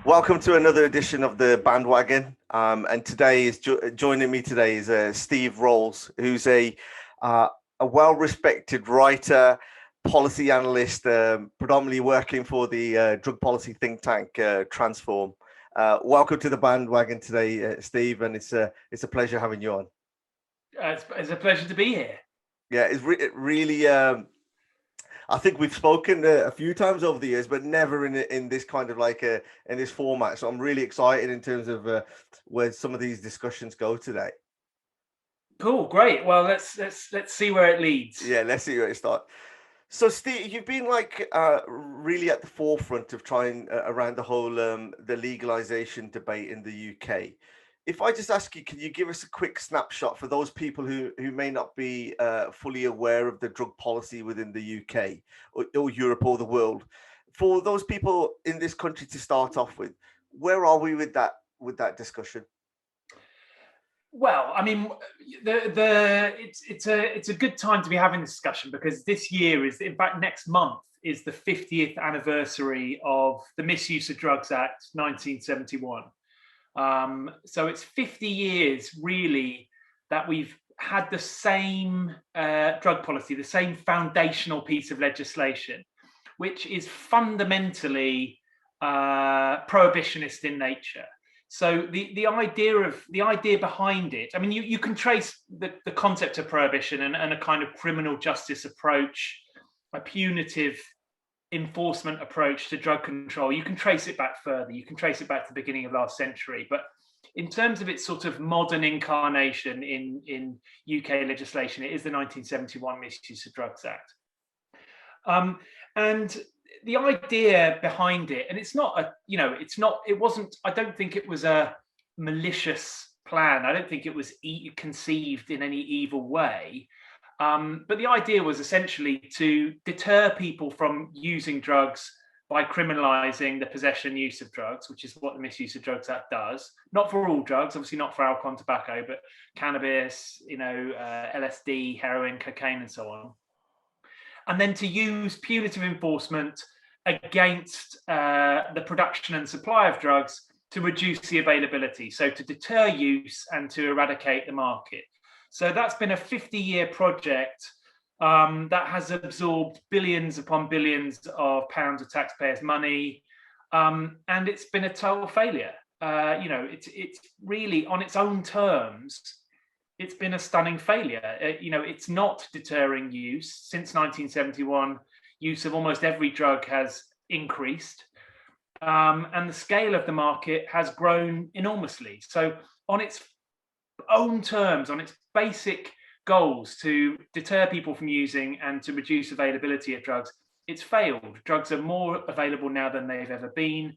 Welcome to another edition of the Bandwagon. And today is joining me today is Steve Rolls, who's a well-respected writer, policy analyst, predominantly working for the drug policy think tank Transform. Welcome to the Bandwagon today, Steve, and it's a pleasure having you on. It's a pleasure to be here. Yeah, it's really. I think we've spoken a few times over the years, but never in this kind of in this format. So I'm really excited in terms of where some of these discussions go today. Cool, great. Well, let's see where it leads. Yeah, let's see where it starts. So, Steve, you've been really at the forefront of trying around the whole the legalization debate in the UK. If I just ask you, can you give us a quick snapshot for those people who may not be fully aware of the drug policy within the UK or Europe or the world? For those people in this country to start off with, where are we with that discussion? Well, I mean, it's a good time to be having this discussion because this year is, in fact, next month is the 50th anniversary of the Misuse of Drugs Act 1971. So it's 50 years really that we've had the same drug policy, the same foundational piece of legislation, which is fundamentally prohibitionist in nature. So the idea behind it, I mean, you can trace the concept of prohibition and a kind of criminal justice approach, a punitive enforcement approach to drug control. You can trace it back further. You can trace it back to the beginning of last century. But in terms of its sort of modern incarnation in UK legislation, it is the 1971 Misuse of Drugs Act. And the idea behind it, and I don't think it was a malicious plan. I don't think it was conceived in any evil way. But the idea was essentially to deter people from using drugs by criminalizing the possession and use of drugs, which is what the Misuse of Drugs Act does. Not for all drugs, obviously not for alcohol and tobacco, but cannabis, LSD, heroin, cocaine, and so on. And then to use punitive enforcement against the production and supply of drugs to reduce the availability. So to deter use and to eradicate the market. So that's been a 50-year project that has absorbed billions upon billions of pounds of taxpayers' money, and it's been a total failure. It's really on its own terms. It's been a stunning failure. It's not deterring use. Since 1971, use of almost every drug has increased, and the scale of the market has grown enormously. So on its own terms, on its basic goals to deter people from using and to reduce availability of drugs, it's failed. Drugs are more available now than they've ever been.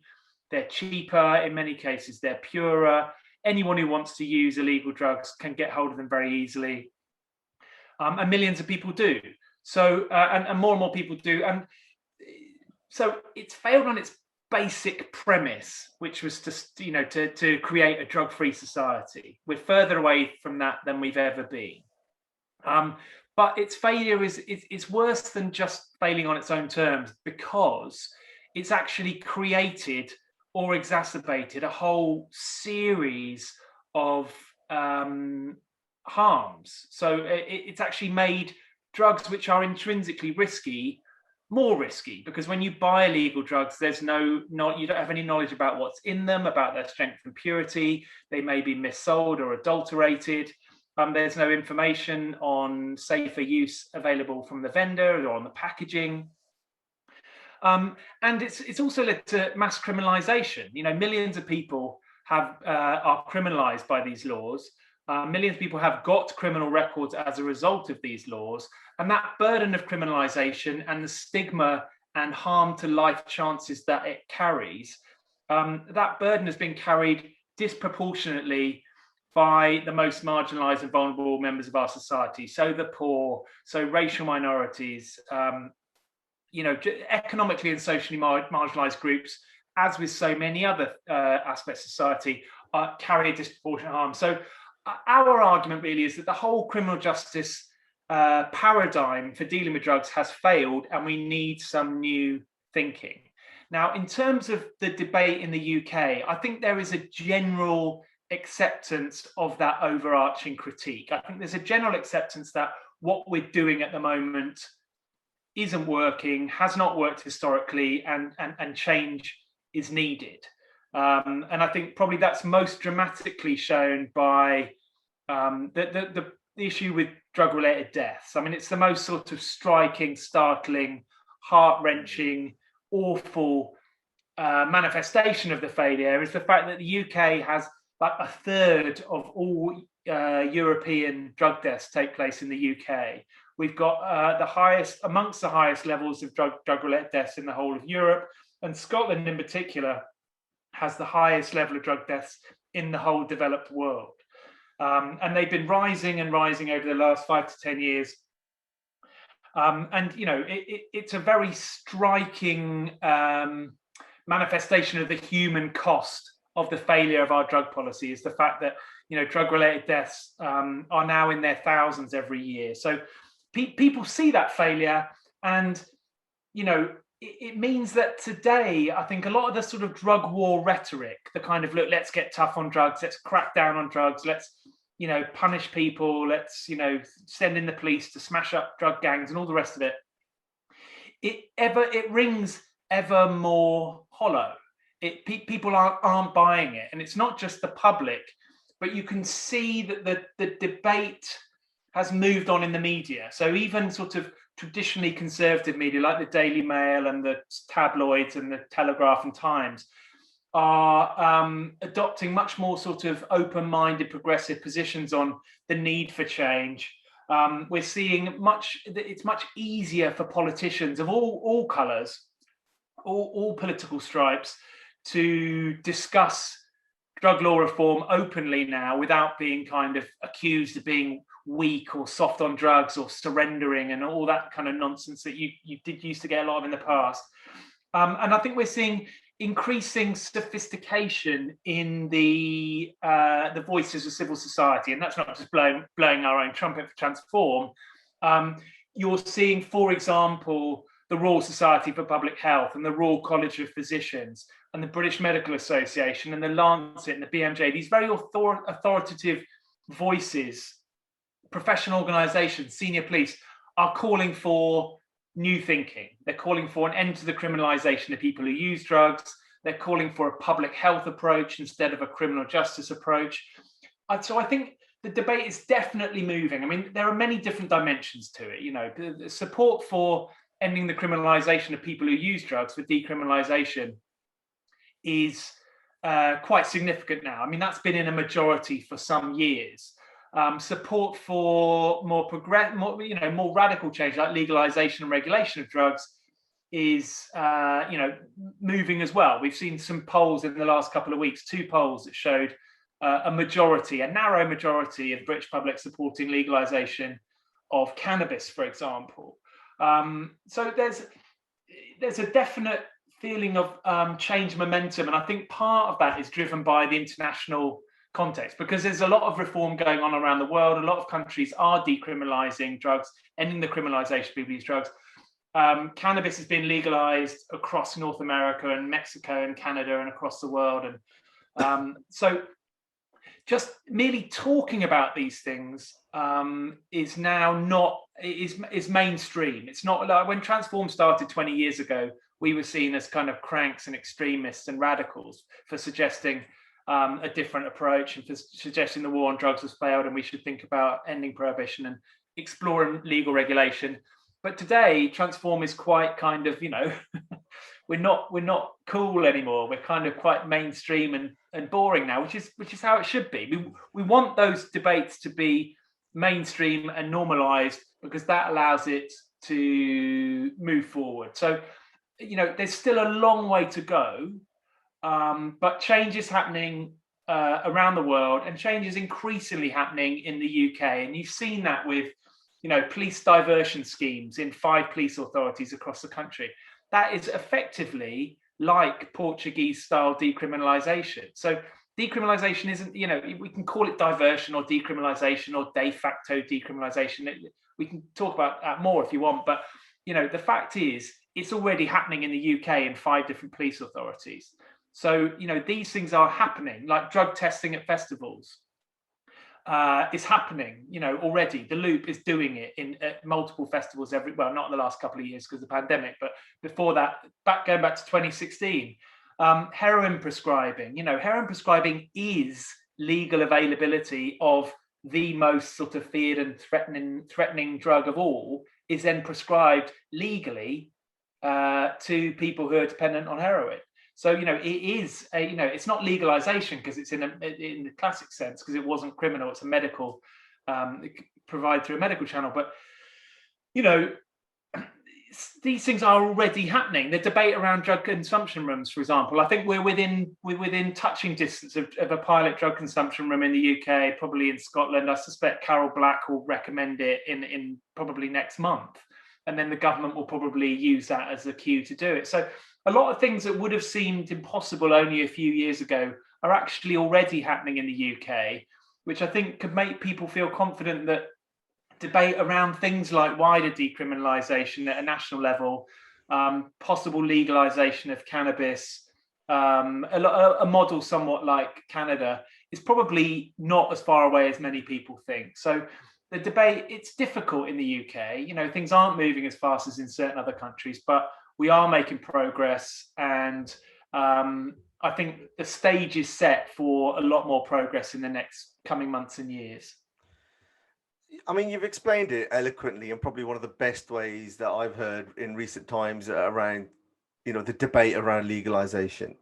They're cheaper. In many cases, they're purer. Anyone who wants to use illegal drugs can get hold of them very easily. And millions of people do. So, and more people do. And so it's failed on its basic premise, which was to create a drug-free society. We're further away from that than we've ever been. But its failure is worse than just failing on its own terms, because it's actually created or exacerbated a whole series of harms. So it's actually made drugs which are intrinsically risky more risky, because when you buy illegal drugs, you don't have any knowledge about what's in them, about their strength and purity. They may be missold or adulterated. There's no information on safer use available from the vendor or on the packaging. And it's also led to mass criminalization. Millions of people are criminalized by these laws. Millions of people have got criminal records as a result of these laws. And that burden of criminalization and the stigma and harm to life chances that it carries, that burden has been carried disproportionately by the most marginalized and vulnerable members of our society. So the poor, so racial minorities, economically and socially marginalized groups, as with so many other aspects of society, carry a disproportionate harm. So our argument really is that the whole criminal justice paradigm for dealing with drugs has failed, and we need some new thinking. Now, in terms of the debate in the UK, I think there is a general acceptance of that overarching critique. I think there's a general acceptance that what we're doing at the moment isn't working, has not worked historically, and change is needed. And I think probably that's most dramatically shown by the issue with drug-related deaths. I mean, it's the most sort of striking, startling, heart-wrenching, awful manifestation of the failure is the fact that the UK has like a third of all European drug deaths take place in the UK. We've got the highest, amongst the highest levels of drug-related deaths in the whole of Europe, and Scotland in particular has the highest level of drug deaths in the whole developed world. And they've been rising and rising over the last 5 to 10 years. And, you know, it's a very striking manifestation of the human cost of the failure of our drug policy is the fact that, you know, drug-related deaths are now in their thousands every year. So people see that failure, and, you know, it means that today, I think a lot of the sort of drug war rhetoric, the kind of, look, let's get tough on drugs, let's crack down on drugs, let's, you know, punish people, let's, you know, send in the police to smash up drug gangs and all the rest of it, it rings ever more hollow. People aren't buying it. And it's not just the public, but you can see that the debate has moved on in the media. So even sort of traditionally conservative media like the Daily Mail and the tabloids and the Telegraph and Times are adopting much more sort of open-minded progressive positions on the need for change. We're seeing it's much easier for politicians of all colours, all political stripes, to discuss drug law reform openly now without being kind of accused of being weak or soft on drugs or surrendering and all that kind of nonsense that you did used to get a lot of in the past. And I think we're seeing increasing sophistication in the voices of civil society, and that's not just blowing our own trumpet for Transform. You're seeing, for example, the Royal Society for Public Health and the Royal College of Physicians and the British Medical Association and the Lancet and the BMJ, these very authoritative voices, professional organisations, senior police, are calling for new thinking. They're calling for an end to the criminalisation of people who use drugs. They're calling for a public health approach instead of a criminal justice approach. So I think the debate is definitely moving. I mean, there are many different dimensions to it. You know, the support for ending the criminalisation of people who use drugs, for decriminalisation, is quite significant now. I mean, that's been in a majority for some years. Support for more radical change, like legalization and regulation of drugs, is moving as well. We've seen some polls in the last couple of weeks, 2 polls that showed a narrow majority of British public supporting legalization of cannabis, for example. So there's a definite feeling of change momentum, and I think part of that is driven by the international context, because there's a lot of reform going on around the world. A lot of countries are decriminalizing drugs, ending the criminalization of people who use drugs. Cannabis has been legalized across North America and Mexico and Canada and across the world, and so just merely talking about these things is now is mainstream. It's not like when Transform started 20 years ago, we were seen as kind of cranks and extremists and radicals for suggesting a different approach and for suggesting the war on drugs has failed and we should think about ending prohibition and exploring legal regulation. But today, Transform is quite kind of, we're not cool anymore. We're kind of quite mainstream and boring now, which is how it should be. We want those debates to be mainstream and normalized, because that allows it to move forward. So, there's still a long way to go, but change is happening around the world, and change is increasingly happening in the UK. And you've seen that with, police diversion schemes in 5 police authorities across the country. That is effectively like Portuguese-style decriminalisation. So decriminalisation isn't, we can call it diversion or decriminalisation or de facto decriminalisation. We can talk about that more if you want, but the fact is, it's already happening in the UK in 5 different police authorities. So, these things are happening, like drug testing at festivals. Is happening, already. The Loop is doing it at multiple festivals not in the last couple of years because of the pandemic, but before that, going back to 2016. Heroin prescribing, heroin prescribing is legal availability of the most sort of feared and threatening drug of all, is then prescribed legally to people who are dependent on heroin. So, it is it's not legalization because it's in the classic sense, because it wasn't criminal. It's a medical, provided through a medical channel. But, these things are already happening. The debate around drug consumption rooms, for example, I think we're within touching distance of a pilot drug consumption room in the UK, probably in Scotland. I suspect Carol Black will recommend it in probably next month. And then the government will probably use that as a cue to do it. So a lot of things that would have seemed impossible only a few years ago are actually already happening in the UK, which I think could make people feel confident that debate around things like wider decriminalisation at a national level, possible legalisation of cannabis, a model somewhat like Canada, is probably not as far away as many people think. So the debate, it's difficult in the UK. Things aren't moving as fast as in certain other countries, but we are making progress, and I think the stage is set for a lot more progress in the next coming months and years. I mean, you've explained it eloquently, and probably one of the best ways that I've heard in recent times around, the debate around legalization.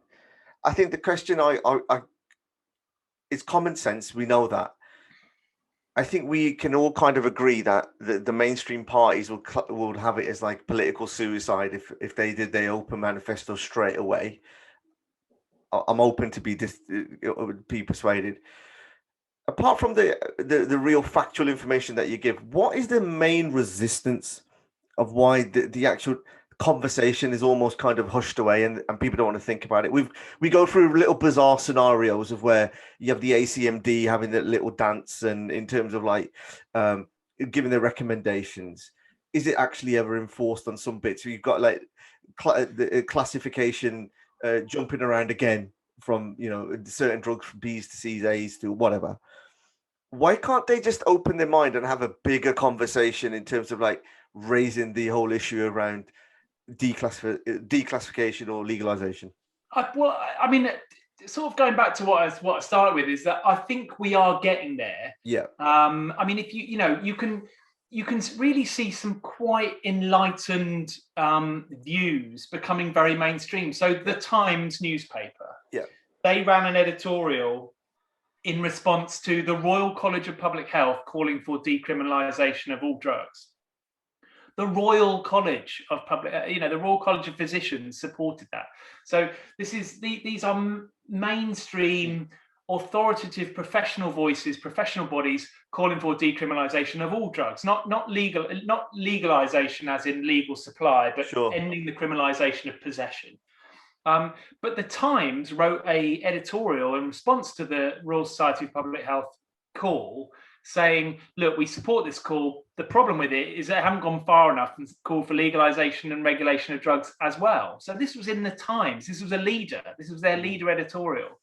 I think the question it's common sense. We know that. I think we can all kind of agree that the mainstream parties will have it as like political suicide if they did their open manifesto straight away. I'm open to be persuaded. Apart from the real factual information that you give, what is the main resistance of why the actual conversation is almost kind of hushed away and people don't want to think about it? We go through little bizarre scenarios of where you have the ACMD having that little dance, and in terms of like giving their recommendations, is it actually ever enforced on some bits? So you've got like the classification jumping around again from certain drugs from B's to C's, A's to whatever. Why can't they just open their mind and have a bigger conversation in terms of like raising the whole issue around declassification or legalization? I mean, sort of going back to what I started with, is that I think we are getting there. Yeah. I mean, if you can really see some quite enlightened views becoming very mainstream. So the Times newspaper, they ran an editorial in response to the Royal College of Public Health calling for decriminalisation of all drugs. The Royal College of the Royal College of Physicians supported that. So these are mainstream, authoritative, professional voices, professional bodies calling for decriminalisation of all drugs, not legalisation as in legal supply, but ending the criminalisation of possession. But the Times wrote an editorial in response to the Royal Society of Public Health call, saying, look, we support this call. The problem with it is they haven't gone far enough and called for legalization and regulation of drugs as well. So this was in the Times. This was a leader. This was their leader editorial.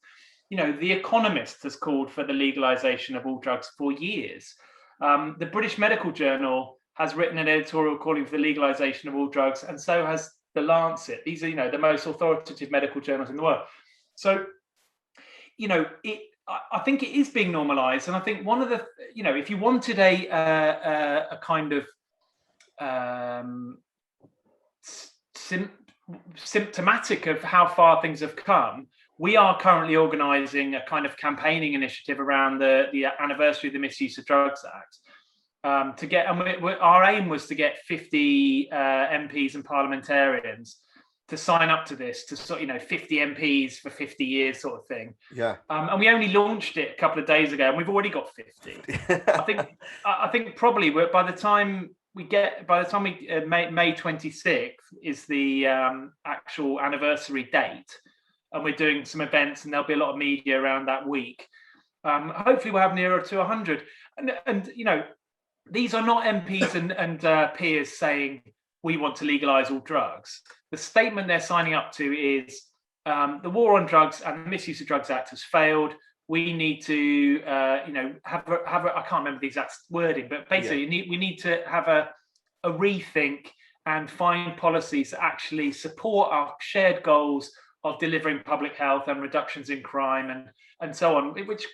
The Economist has called for the legalization of all drugs for years. The British Medical Journal has written an editorial calling for the legalization of all drugs, and so has the Lancet. These are, the most authoritative medical journals in the world. So, I think it is being normalized. And I think one of the, if you wanted a kind of symptomatic of how far things have come, we are currently organizing a kind of campaigning initiative around the anniversary of the Misuse of Drugs Act. To get, and our aim was to get 50 MPs and parliamentarians to sign up to this, to 50 MPs for 50 years sort of thing. Yeah. And we only launched it a couple of days ago, and we've already got 50. I think probably by the time we May 26th is the actual anniversary date, and we're doing some events, and there'll be a lot of media around that week. Hopefully we'll have nearer to 100. And these are not MPs and peers saying, we want to legalise all drugs. The statement they're signing up to is the war on drugs and the Misuse of Drugs Act has failed. We need to, have a, I can't remember the exact wording, but basically we need to have a rethink and find policies that actually support our shared goals of delivering public health and reductions in crime and so on, which,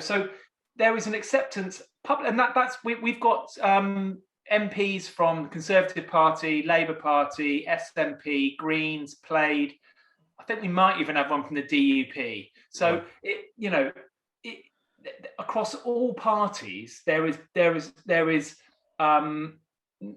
so there is an acceptance, and we've got MPs from the Conservative Party, Labour Party, SNP, Greens, Plaid. I think we might even have one from the DUP. So, across all parties, there is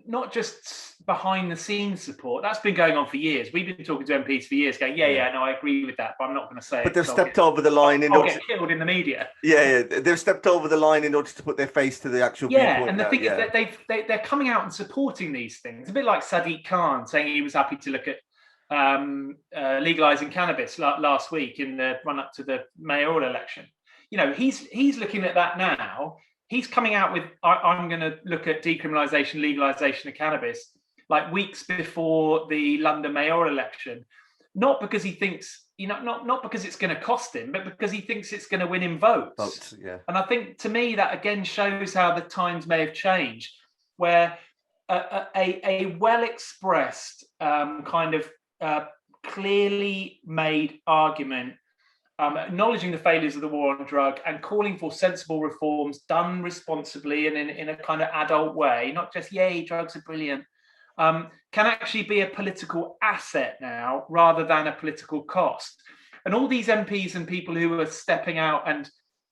not just behind the scenes support. That's been going on for years. We've been talking to MPs for years, going, no, I agree with that, but I'm not going to say it. But they've stepped over the line I'll get killed in the media. Yeah, they've stepped over the line in order to put their face to the actual viewpoint. And the thing is that they're coming out and supporting these things. A bit like Sadiq Khan saying he was happy to look at legalizing cannabis last week in the run up to the mayoral election. He's looking at that now. He's coming out with, I'm going to look at decriminalisation, legalisation of cannabis, like weeks before the London mayoral election, not because he thinks, not because it's going to cost him, but because he thinks it's going to win him votes. And I think, to me, that again shows how the times may have changed, where a well-expressed kind of clearly made argument, acknowledging the failures of the war on drug and calling for sensible reforms done responsibly and in a kind of adult way, not just, yay, drugs are brilliant, can actually be a political asset now rather than a political cost. And all these MPs and people who are stepping out and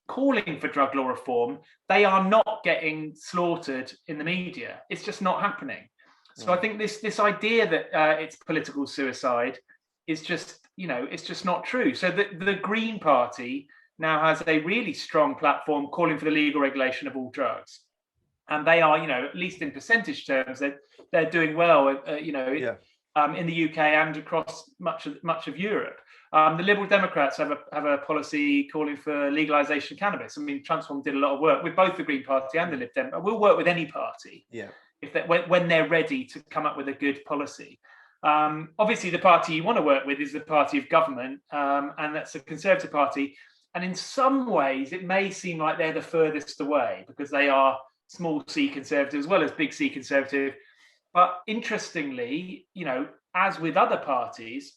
calling for drug law reform, they are not getting slaughtered in the media. It's just not happening. So I think this idea that it's political suicide is just, it's just not true. So the Green Party now has a really strong platform calling for the legal regulation of all drugs. And they are, at least in percentage terms, they're doing well, in the UK and across much of Europe. The Liberal Democrats have a policy calling for legalisation of cannabis. I mean, Transform did a lot of work with both the Green Party and the Lib Dem. We'll work with any party when they're ready to come up with a good policy. Obviously, the party you want to work with is the party of government, and that's the Conservative Party. And in some ways, it may seem like they're the furthest away because they are small c Conservative as well as big C Conservative. But interestingly, as with other parties,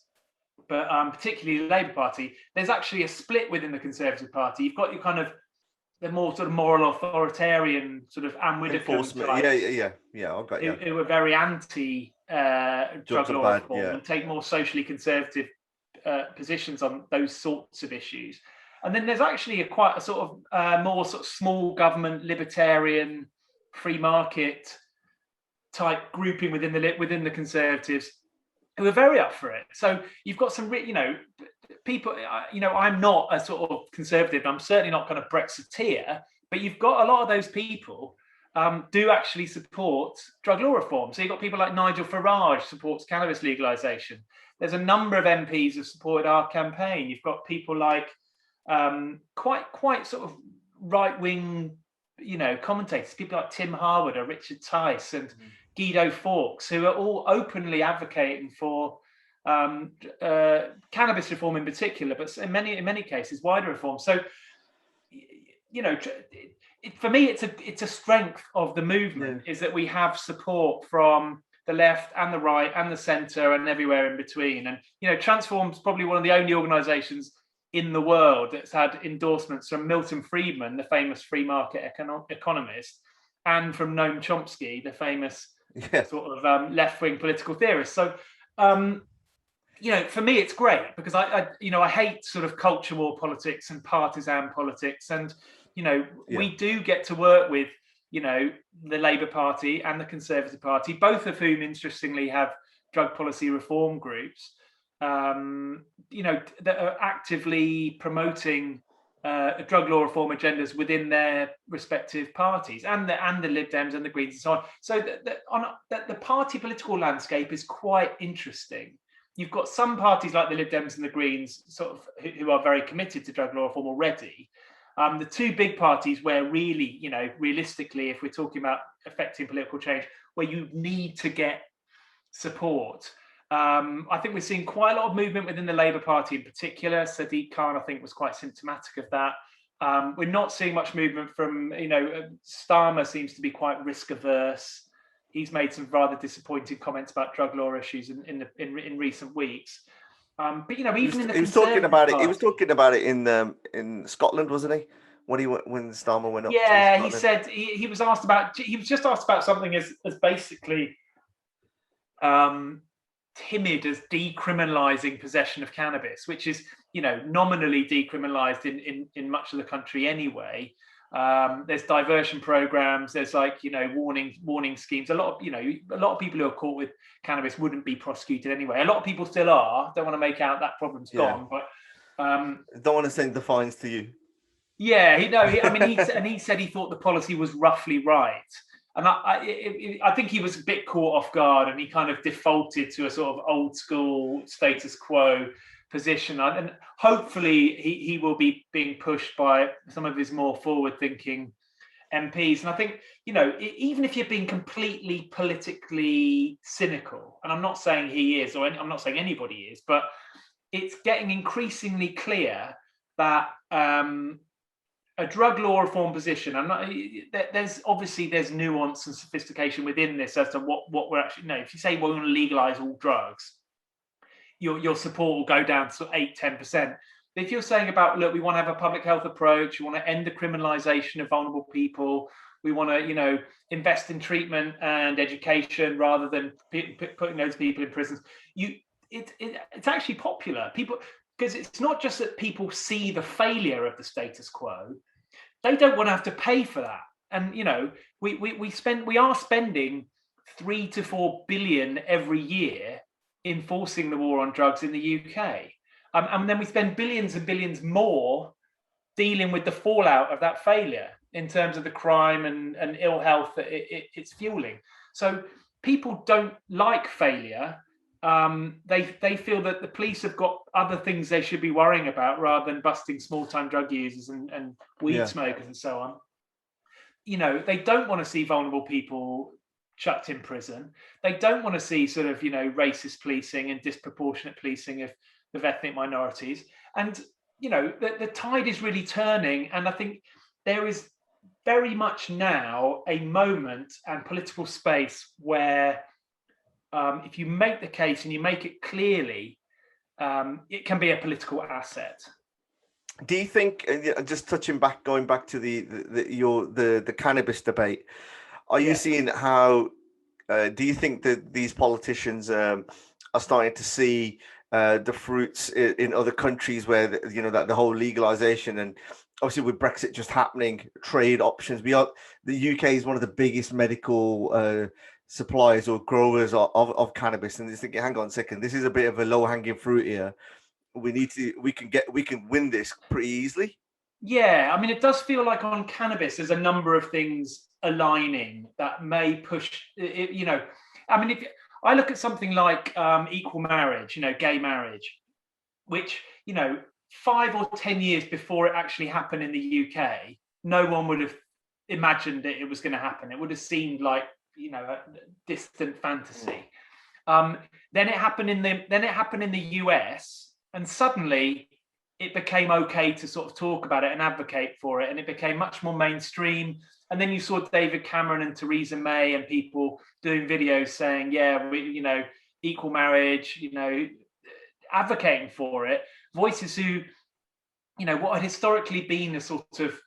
but particularly the Labour Party, there's actually a split within the Conservative Party. You've got your kind of the more sort of moral authoritarian sort of Anne Widdecombe types, I've got you. Who are very anti drug law reform and take more socially conservative positions on those sorts of issues. And then there's actually quite a sort of more sort of small government, libertarian, free market type grouping within the Conservatives who are very up for it. So you've got some, people, I'm not a sort of conservative. I'm certainly not kind of Brexiteer, but you've got a lot of those people do actually support drug law reform. So you've got people like Nigel Farage supports cannabis legalisation. There's a number of MPs who've supported our campaign. You've got people like quite sort of right-wing, commentators, people like Tim Harwood or Richard Tice and Guido Fawkes, who are all openly advocating for cannabis reform in particular, but in many cases wider reform. So, for me, it's a strength of the movement is that we have support from the left and the right and the centre and everywhere in between. And Transform's probably one of the only organisations in the world that's had endorsements from Milton Friedman, the famous free market economist, and from Noam Chomsky, the famous sort of left-wing political theorist. So, for me, it's great because I hate sort of culture war politics and partisan politics. And, we do get to work with, the Labour Party and the Conservative Party, both of whom, interestingly, have drug policy reform groups, that are actively promoting drug law reform agendas within their respective parties, and the Lib Dems and the Greens and so on. So the party political landscape is quite interesting. You've got some parties like the Lib Dems and the Greens, sort of who are very committed to drug law reform already. The two big parties where really, realistically, if we're talking about affecting political change, where you need to get support. I think we're seeing quite a lot of movement within the Labour Party in particular. Sadiq Khan, I think, was quite symptomatic of that. We're not seeing much movement from, Starmer seems to be quite risk averse. He's made some rather disappointing comments about drug law issues in recent weeks. But even in the he was talking about it. He was Party, talking about it in Scotland, wasn't he? When Starmer went up. yeah, to he Scotland. said he was asked about. He was just asked about something as basically timid as decriminalising possession of cannabis, which is nominally decriminalised in much of the country anyway. There's diversion programs. There's warning schemes. A lot of people who are caught with cannabis wouldn't be prosecuted anyway. A lot of people still are. Don't want to make out that problem's gone, but don't want to send the fines to you. Yeah, he said he thought the policy was roughly right. And I think he was a bit caught off guard, and he kind of defaulted to a sort of old school status quo position. And hopefully he will be being pushed by some of his more forward-thinking MPs. And I think, even if you're being completely politically cynical, and I'm not saying he is, or I'm not saying anybody is, but it's getting increasingly clear that a drug law reform position, there's nuance and sophistication within this as to what we're actually, if you say we're going to legalize all drugs, your support will go down to 8-10%. But if you're saying about, look, we want to have a public health approach, we want to end the criminalization of vulnerable people, we want to, invest in treatment and education rather than putting those people in prisons, it's actually popular. People, because it's not just that people see the failure of the status quo, they don't want to have to pay for that. And we are spending 3 to 4 billion every year enforcing the war on drugs in the UK, and then we spend billions and billions more dealing with the fallout of that failure in terms of the crime and ill health that it's fueling. So people don't like failure. They feel that the police have got other things they should be worrying about rather than busting small-time drug users and weed smokers and so on. They don't want to see vulnerable people chucked in prison. They don't want to see sort of, racist policing and disproportionate policing of ethnic minorities. And, the tide is really turning. And I think there is very much now a moment and political space where if you make the case and you make it clearly, it can be a political asset. Do you think, just going back to the cannabis debate, are you seeing how? Do you think that these politicians are starting to see the fruits in other countries where that the whole legalization, and obviously with Brexit just happening, trade options? The UK is one of the biggest medical suppliers or growers of cannabis, and they're thinking, hang on a second, this is a bit of a low-hanging fruit here. We can win this pretty easily. Yeah, I mean, it does feel like on cannabis there's a number of things aligning that may push I mean, if I look at something like equal marriage, gay marriage, which 5 or 10 years before it actually happened in the UK, no one would have imagined that it was going to happen. It would have seemed like a distant fantasy. Then it happened in the US, and suddenly it became okay to sort of talk about it and advocate for it, and it became much more mainstream. And then you saw David Cameron and Theresa May and people doing videos saying, yeah, equal marriage, advocating for it. Voices who, what had historically been a sort of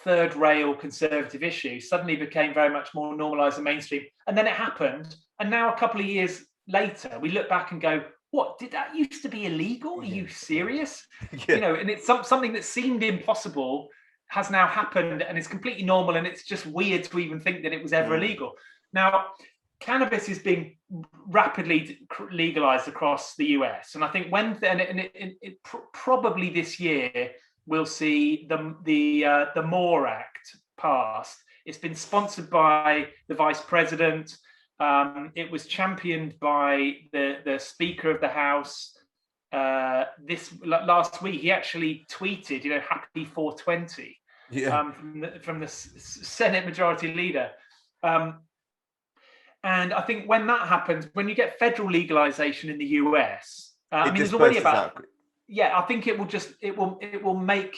third rail conservative issue suddenly became very much more normalized and mainstream. And then it happened. And now a couple of years later, we look back and go, what, did that used to be illegal? Are you serious? And it's something that seemed impossible has now happened, and it's completely normal, and it's just weird to even think that it was ever illegal. Now, cannabis is being rapidly legalized across the US, and I think probably this year we'll see the MORE Act passed. It's been sponsored by the Vice President. It was championed by the Speaker of the House this last week. He actually tweeted, happy 420 from the Senate Majority Leader. And I think when that happens, when you get federal legalization in the US, I It mean, there's already disperses about, out. yeah, I think it will make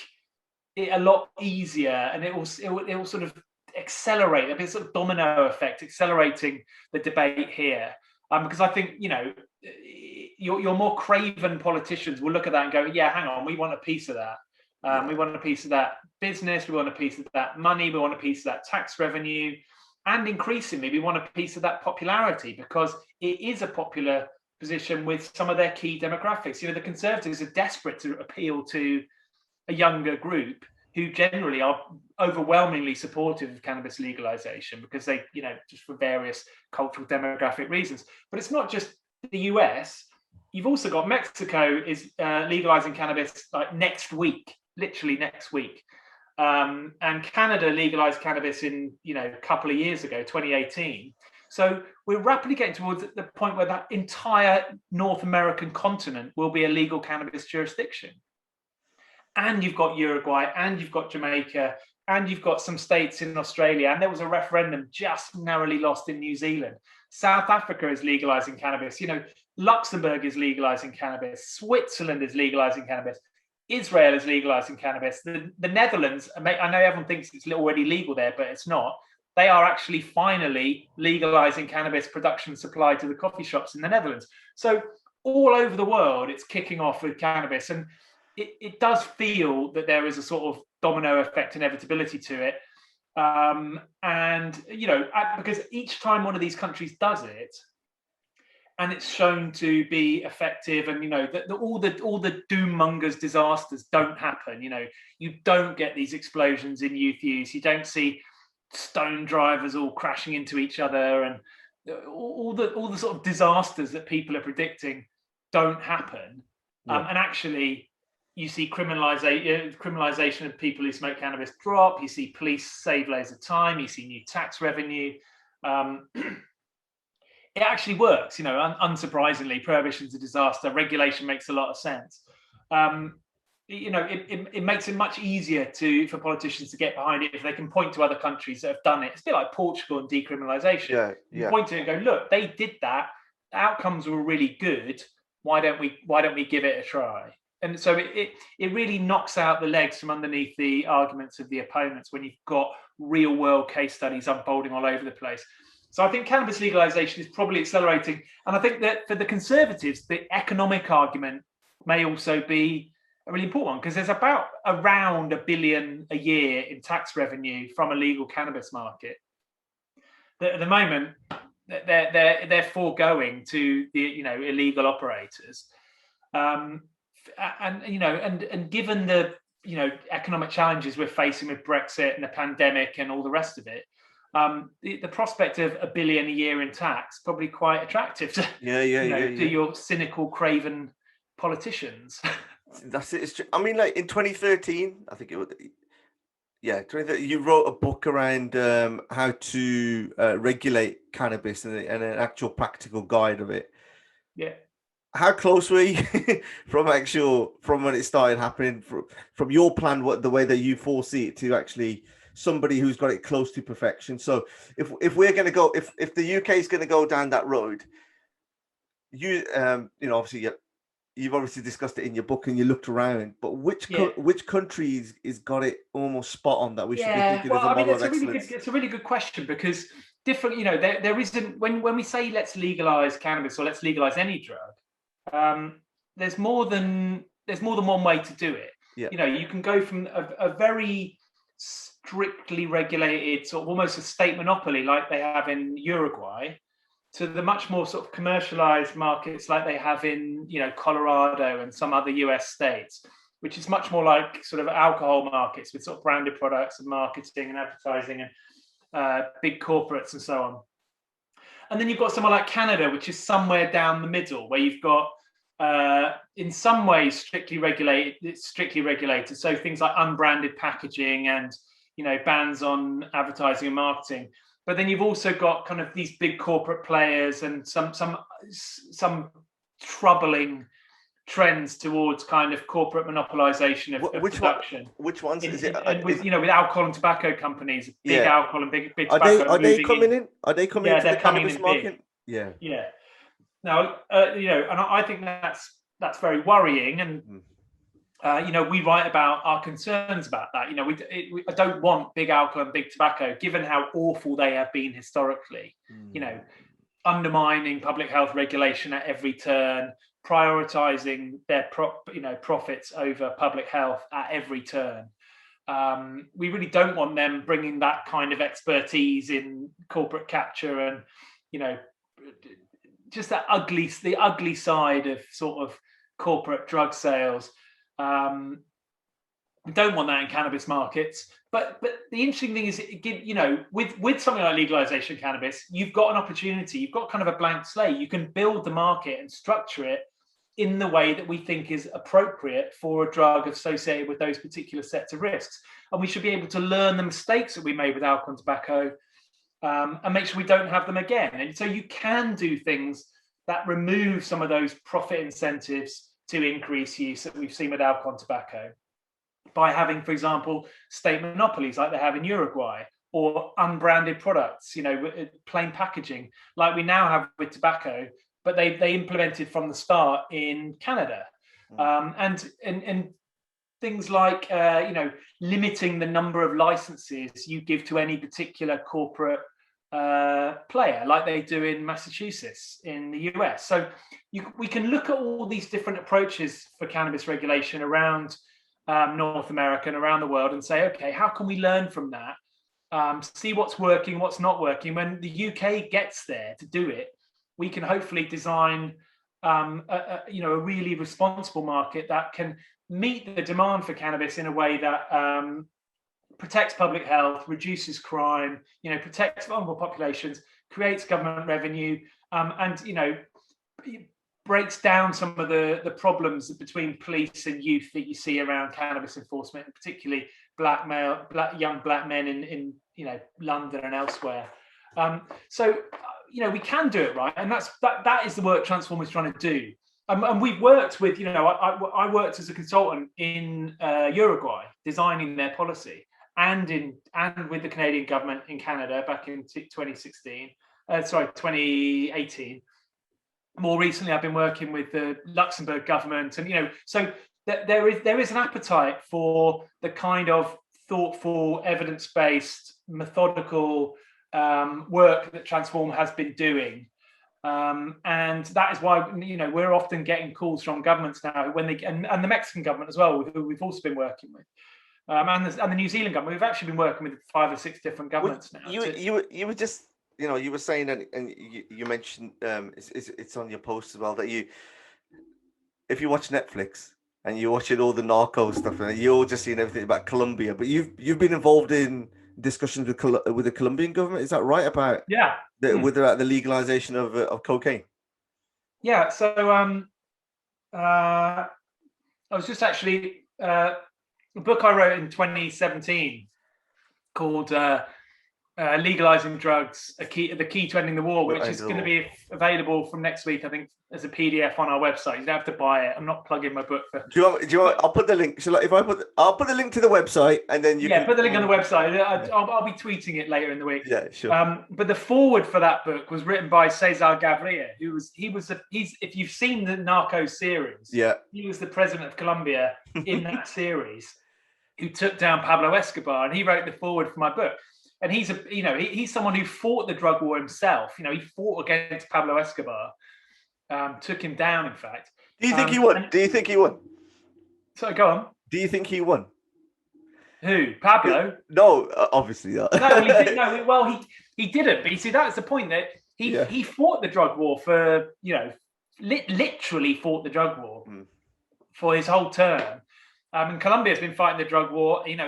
it a lot easier, and it will sort of accelerate a bit, sort of domino effect, accelerating the debate here. Because I think, you know, your more craven politicians will look at that and go, yeah, hang on, we want a piece of that. We want a piece of that business. We want a piece of that money. We want a piece of that tax revenue. And increasingly, we want a piece of that popularity, because it is a popular position with some of their key demographics. You know, the Conservatives are desperate to appeal to a younger group who generally are overwhelmingly supportive of cannabis legalization, because they, you know, just for various cultural demographic reasons. But it's not just the US. You've also got Mexico is legalizing cannabis like next week, literally next week. And Canada legalized cannabis in, you know, a couple of years ago, 2018. So we're rapidly getting towards the point where that entire North American continent will be a legal cannabis jurisdiction. And you've got Uruguay, and you've got Jamaica, and you've got some states in Australia. And there was a referendum just narrowly lost in New Zealand. South Africa is legalizing cannabis. You know, Luxembourg is legalizing cannabis. Switzerland is legalizing cannabis. Israel is legalizing cannabis. The Netherlands, I know everyone thinks it's already legal there, but it's not. They are actually finally legalizing cannabis production and supply to the coffee shops in the Netherlands. So all over the world, it's kicking off with cannabis. And it does feel that there is a sort of domino effect inevitability to it. And, you know, because each time one of these countries does it, and it's shown to be effective, and, you know, all the doom mongers disasters don't happen. You know, you don't get these explosions in youth use. You don't see stone drivers all crashing into each other, and all the sort of disasters that people are predicting don't happen. And actually, you see criminalization of people who smoke cannabis drop. You see police save loads of time. You see new tax revenue. It actually works, you know, unsurprisingly. Prohibition's a disaster. Regulation makes a lot of sense. You know, it makes it much easier for politicians to get behind it if they can point to other countries that have done it. It's a bit like Portugal and decriminalization. You point to it and go, look, they did that. The outcomes were really good. Why don't we give it a try? And so it really knocks out the legs from underneath the arguments of the opponents when you've got real world case studies unfolding all over the place. So I think cannabis legalization is probably accelerating. And I think that for the Conservatives, the economic argument may also be a really important one, because there's around $1 billion a year in tax revenue from a legal cannabis market. At the moment, they're foregoing to the, you know, illegal operators. And you know, and given the, you know, economic challenges we're facing with Brexit and the pandemic and all the rest of it, the prospect of $1 billion a year in tax probably quite attractive to your cynical, craven politicians. That's it. It's true. I mean, like in 2013, I think it was. Yeah, 2013, you wrote a book around how to regulate cannabis and an actual practical guide of it. Yeah. How close were you from when it started happening, from your plan, the way that you foresee it, to actually somebody who's got it close to perfection? So if we're going to go, if the UK is going to go down that road, you know, obviously you've obviously discussed it in your book and you looked around, but which countries is got it almost spot on that we should be thinking as a model of excellence? It's a really good question, because different, you know, there isn't, when we say let's legalize cannabis or let's legalize any drug, there's more than one way to do it. You know, you can go from a very strictly regulated, sort of almost a state monopoly like they have in Uruguay, to the much more sort of commercialized markets like they have in, you know, Colorado and some other US states, which is much more like sort of alcohol markets with sort of branded products and marketing and advertising and big corporates and so on. And then you've got somewhere like Canada, which is somewhere down the middle, where you've got in some ways strictly regulated. So things like unbranded packaging and, you know, bans on advertising and marketing. But then you've also got kind of these big corporate players and some troubling trends towards kind of corporate monopolization of production. Which ones is it? And with alcohol and tobacco companies, big alcohol and big tobacco. Are they coming in? Are they coming into the cannabis market? Big. Yeah. Now, and I think that's very worrying. And we write about our concerns about that. I don't want big alcohol and big tobacco, given how awful they have been historically. Undermining public health regulation at every turn, prioritizing their profits over public health at every turn. We really don't want them bringing that kind of expertise in corporate capture and just the ugly side of sort of corporate drug sales. We don't want that in cannabis markets. But the interesting thing is, with something like legalization of cannabis, you've got an opportunity. You've got kind of a blank slate. You can build the market and structure it in the way that we think is appropriate for a drug associated with those particular sets of risks. And we should be able to learn the mistakes that we made with alcohol and tobacco, and make sure we don't have them again. And so you can do things that remove some of those profit incentives to increase use that we've seen with alcohol and tobacco, by having, for example, state monopolies like they have in Uruguay, or unbranded products, plain packaging like we now have with tobacco, but they implemented from the start in Canada. And things like limiting the number of licenses you give to any particular corporate player, like they do in Massachusetts in the US. So we can look at all these different approaches for cannabis regulation around North America and around the world, and say, okay, how can we learn from that? See what's working, what's not working. When the UK gets there to do it, we can hopefully design a really responsible market that can meet the demand for cannabis in a way that protects public health, reduces crime, protects vulnerable populations, creates government revenue, and breaks down some of the problems between police and youth that you see around cannabis enforcement, and particularly young black men in London and elsewhere. So we can do it right, and that is the work Transform is trying to do. And we've worked with, I worked as a consultant in Uruguay, designing their policy, and with the Canadian government in Canada back in 2018. More recently, I've been working with the Luxembourg government, and so there is an appetite for the kind of thoughtful, evidence-based, methodical work that Transform has been doing, and that is why we're often getting calls from governments now and the Mexican government as well, who we've also been working with, and the New Zealand government. We've actually been working with 5 or 6 different governments now. You were just. You were saying, and you mentioned it's on your post as well, that if you watch Netflix and you're watching all the narco stuff, and you're just seeing everything about Colombia, but you've been involved in discussions with the Colombian government, is that right? About with the legalization of cocaine? Yeah. So I was just actually a book I wrote in 2017 called Legalizing Drugs, the key to ending the war, which is going to be available from next week, I think, as a PDF on our website. You don't have to buy it. I'm not plugging my book. Do you want? I'll put the link. I'll put the link to the website, and then you can put the link on the website. I'll be tweeting it later in the week. Yeah, sure. But the foreword for that book was written by Cesar Gaviria, he's if you've seen the Narco series, he was the president of Colombia in that series, who took down Pablo Escobar, and he wrote the foreword for my book. And he's someone who fought the drug war himself. He fought against Pablo Escobar, took him down, in fact. Do you think he won? Do you think he won? So go on. Do you think he won? Who? Pablo? No, obviously not. He didn't. But you see, that's the point, that he fought the drug war for, literally fought the drug war for his whole term. And Colombia has been fighting the drug war, in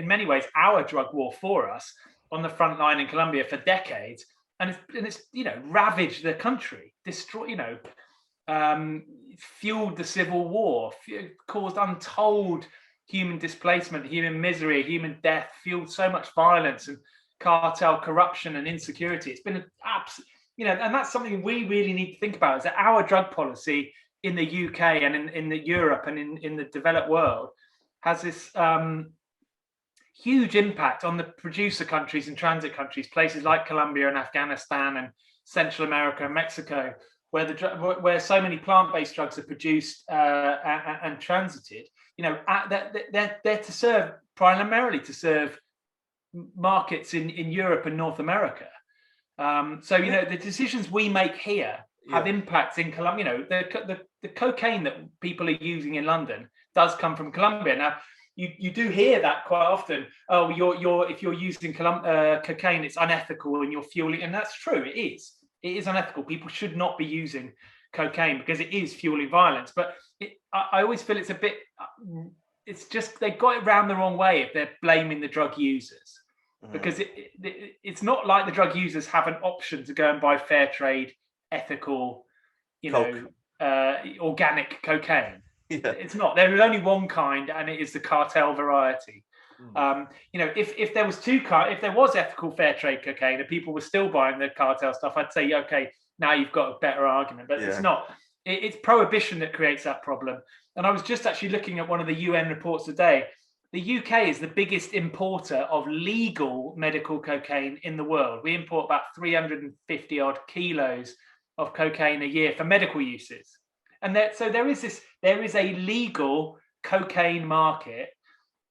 many ways, our drug war for us, on the front line in Colombia for decades, and it's ravaged the country, destroyed, fueled the civil war, caused untold human displacement, human misery, human death, fueled so much violence and cartel corruption and insecurity. It's been and that's something we really need to think about, is that our drug policy in the UK and in the Europe and in the developed world has this huge impact on the producer countries and transit countries, places like Colombia and Afghanistan and Central America and Mexico, where so many plant-based drugs are produced and transited. You know, they're to serve primarily to serve markets in Europe and North America. So you know, the decisions we make here have impacts in Colombia. You know, the cocaine that people are using in London does come from Colombia. Now, you do hear that quite often. Oh, if you're using cocaine, it's unethical and you're fueling. And that's true. It is. It is unethical. People should not be using cocaine because it is fueling violence. But I always feel it's a bit. It's just they got it round the wrong way if they're blaming the drug users, because it's not like the drug users have an option to go and buy fair trade, ethical, organic cocaine. Yeah. It's not. There is only one kind, and it is the cartel variety. You know, if there was if there was ethical fair trade cocaine and people were still buying the cartel stuff, I'd say, okay, now you've got a better argument. But it's not. It's prohibition that creates that problem. And I was just actually looking at one of the UN reports today. The UK is the biggest importer of legal medical cocaine in the world. We import about 350 odd kilos of cocaine a year for medical uses. And so there is a legal cocaine market.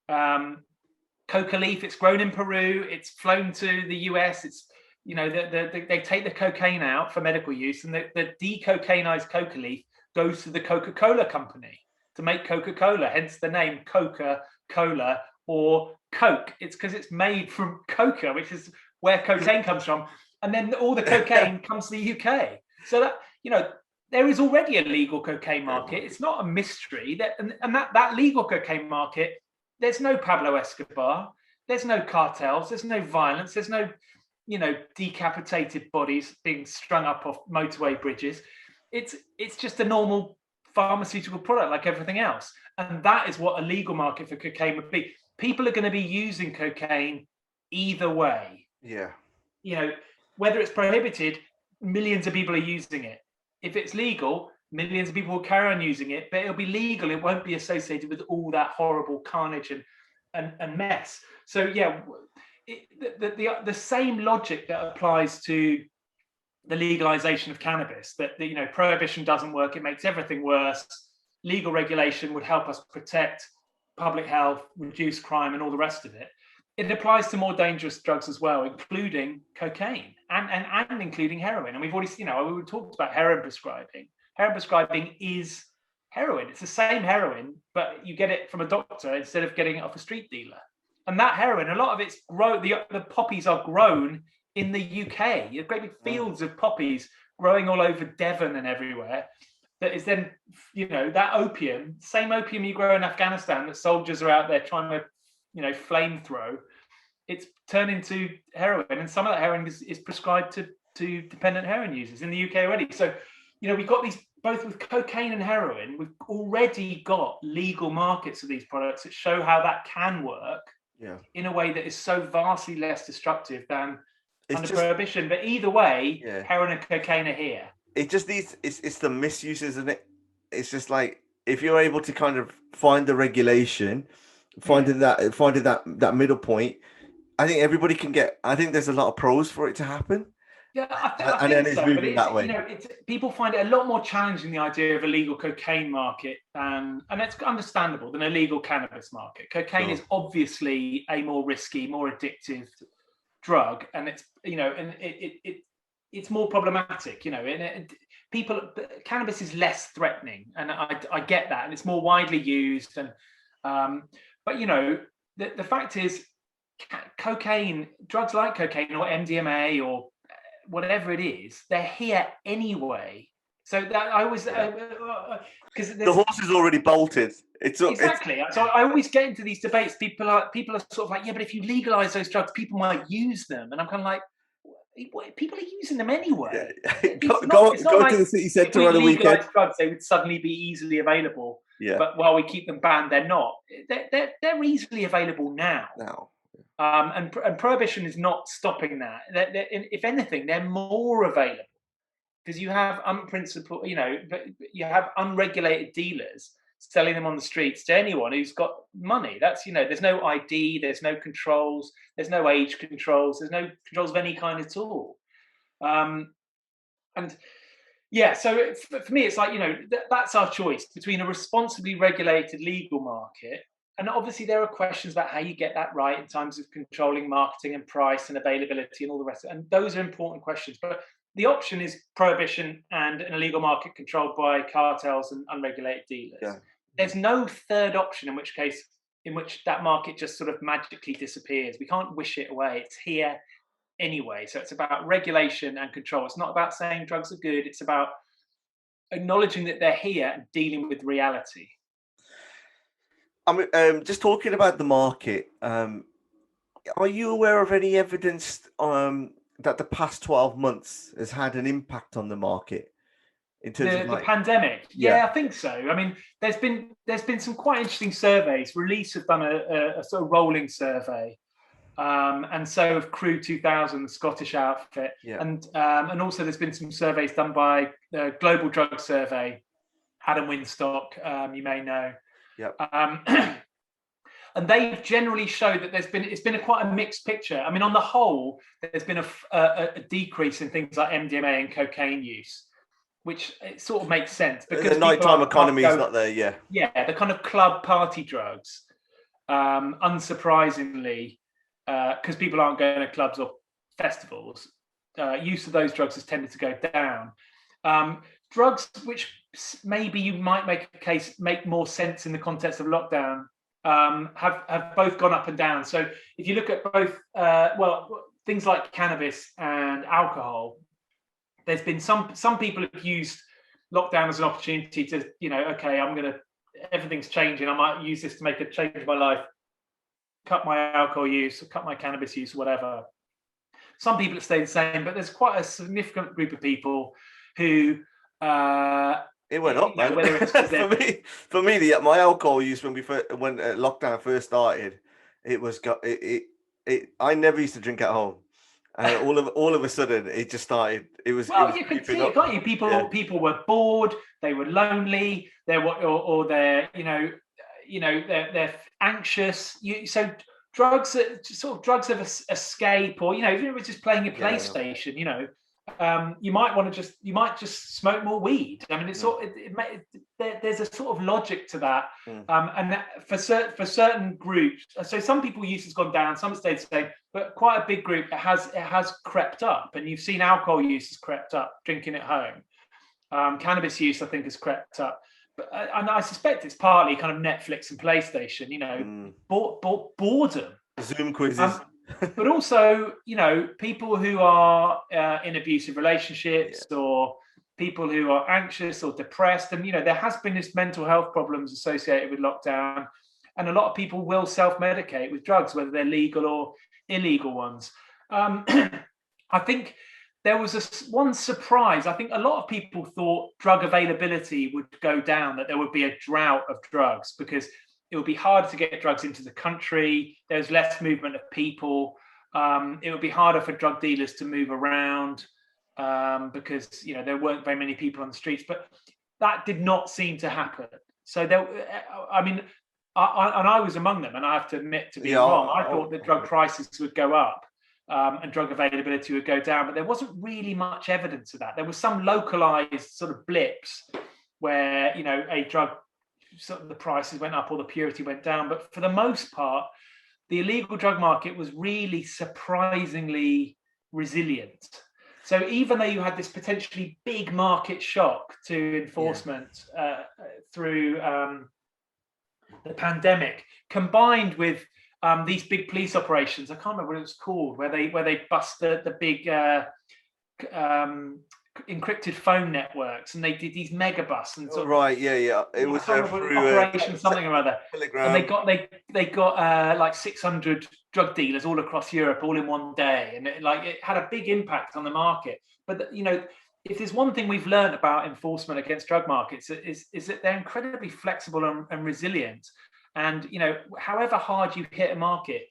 Coca leaf, it's grown in Peru, it's flown to the US, it's, you know, they take the cocaine out for medical use, and the decocainized coca leaf goes to the Coca-Cola company to make Coca-Cola, hence the name Coca-Cola or Coke. It's because it's made from coca, which is where cocaine comes from. And then all the cocaine comes to the UK. So that, you know, there is already a legal cocaine market. It's not a mystery. That legal cocaine market, there's no Pablo Escobar, there's no cartels, there's no violence, there's no, you know, decapitated bodies being strung up off motorway bridges. It's just a normal pharmaceutical product like everything else. And that is what a legal market for cocaine would be. People are going to be using cocaine either way. Yeah. You know, whether it's prohibited, millions of people are using it. If it's legal, millions of people will carry on using it, but it'll be legal. It won't be associated with all that horrible carnage and mess. So yeah, the same logic that applies to the legalization of cannabis, that you know, prohibition doesn't work, it makes everything worse. Legal regulation would help us protect public health, reduce crime, and all the rest of it. It applies to more dangerous drugs as well, including cocaine and including heroin. And we've already, you know, we talked about heroin prescribing. Heroin prescribing is heroin. It's the same heroin, but you get it from a doctor instead of getting it off a street dealer. And that heroin, a lot of it's grown. The poppies are grown in the UK. You have great big fields of poppies growing all over Devon and everywhere. That is then, you know, that opium, same opium you grow in Afghanistan that soldiers are out there trying to, you know, flamethrow. It's turned into heroin, and some of that heroin is prescribed to dependent heroin users in the UK already. So, you know, we've got these, both with cocaine and heroin, we've already got legal markets of these products that show how that can work in a way that is so vastly less destructive than under prohibition. But either way, heroin and cocaine are here. It just needs, it's the misuse, isn't it? It's just like, if you're able to kind of find the regulation, finding that middle point, I think everybody can get, I think there's a lot of pros for it to happen. Yeah, I think it's moving that way. You know, people find it a lot more challenging, the idea of a legal cocaine market, and it's understandable, than a legal cannabis market. Cocaine is obviously a more risky, more addictive drug, and it's, you know, and it's more problematic. You know, cannabis is less threatening, and I get that, and it's more widely used, and but you know, the fact is, cocaine, drugs like cocaine or MDMA or whatever it is, they're here anyway. So that I always, because the horse is already bolted. Exactly. So I always get into these debates. People are sort of like, yeah, but if you legalize those drugs, people might use them, and I'm kind of like, people are using them anyway. Go to the city centre on a weekend. Drugs, they would suddenly be easily available. Yeah. But while we keep them banned, they're not. They're easily available now. And prohibition is not stopping that. If anything, they're more available. because you have unprincipled, you have unregulated dealers selling them on the streets to anyone who's got money. That's, there's no ID, there's no controls, there's no age controls, there's no controls of any kind at all. And yeah, so for me, it's like, that's our choice between a responsibly regulated legal market. And obviously, there are questions about how you get that right in terms of controlling marketing and price and availability and all the rest. And those are important questions. But the option is prohibition and an illegal market controlled by cartels and unregulated dealers. Yeah. There's no third option, in which that market just sort of magically disappears. We can't wish it away. It's here anyway. So it's about regulation and control. It's not about saying drugs are good. It's about acknowledging that they're here and dealing with reality. I mean, just talking about the market, are you aware of any evidence that the past 12 months has had an impact on the market in terms of the pandemic? Yeah, I think so. I mean, there's been some quite interesting surveys. Release have done a sort of rolling survey, and so have Crew 2000, the Scottish outfit, and also there's been some surveys done by the Global Drug Survey, Adam Winstock, you may know. And they've generally showed that it's been quite a mixed picture. I mean, on the whole, there's been a decrease in things like MDMA and cocaine use, which it sort of makes sense because the nighttime economy is not there. Yeah, the kind of club party drugs, unsurprisingly, because people aren't going to clubs or festivals, use of those drugs has tended to go down. Drugs which maybe you might make more sense in the context of lockdown have both gone up and down. So if you look at both, things like cannabis and alcohol, there's been some people have used lockdown as an opportunity to, okay, everything's changing. I might use this to make a change in my life, cut my alcohol use, cut my cannabis use, whatever. Some people have stayed the same, but there's quite a significant group of people who it went up, man. for me, my alcohol use when lockdown first started, I never used to drink at home, and all of a sudden it just started. You could see it, can't you? People were bored, they were lonely, they're anxious. So drugs of escape, or if it was just playing your PlayStation, you might just smoke more weed. I mean, there's a sort of logic to that, and that for certain groups. So some people use has gone down, some stayed the same, but quite a big group it has crept up, and you've seen alcohol use has crept up, drinking at home. Cannabis use, I think, has crept up. And I suspect it's partly kind of Netflix and PlayStation, boredom, Zoom quizzes. But also, people who are in abusive relationships, or people who are anxious or depressed. And, there has been this mental health problems associated with lockdown. And a lot of people will self-medicate with drugs, whether they're legal or illegal ones. I think there was one surprise. I think a lot of people thought drug availability would go down, that there would be a drought of drugs because it would be harder to get drugs into the country. There's less movement of people. It would be harder for drug dealers to move around because there weren't very many people on the streets. But that did not seem to happen. So I was among them, and I have to admit to being wrong. I thought that drug prices would go up and drug availability would go down, but there wasn't really much evidence of that. There was some localized sort of blips where a drug, sort of the prices went up or the purity went down, but for the most part, the illegal drug market was really surprisingly resilient. So even though you had this potentially big market shock to enforcement through the pandemic, combined with these big police operations, I can't remember what it was called, where they bust the big encrypted phone networks, and they did these mega busts and it was through Operation something or other, Telegram. And they got like 600 drug dealers all across Europe all in one day, and it had a big impact on the market. But if there's one thing we've learned about enforcement against drug markets is that they're incredibly flexible and resilient, and however hard you hit a market,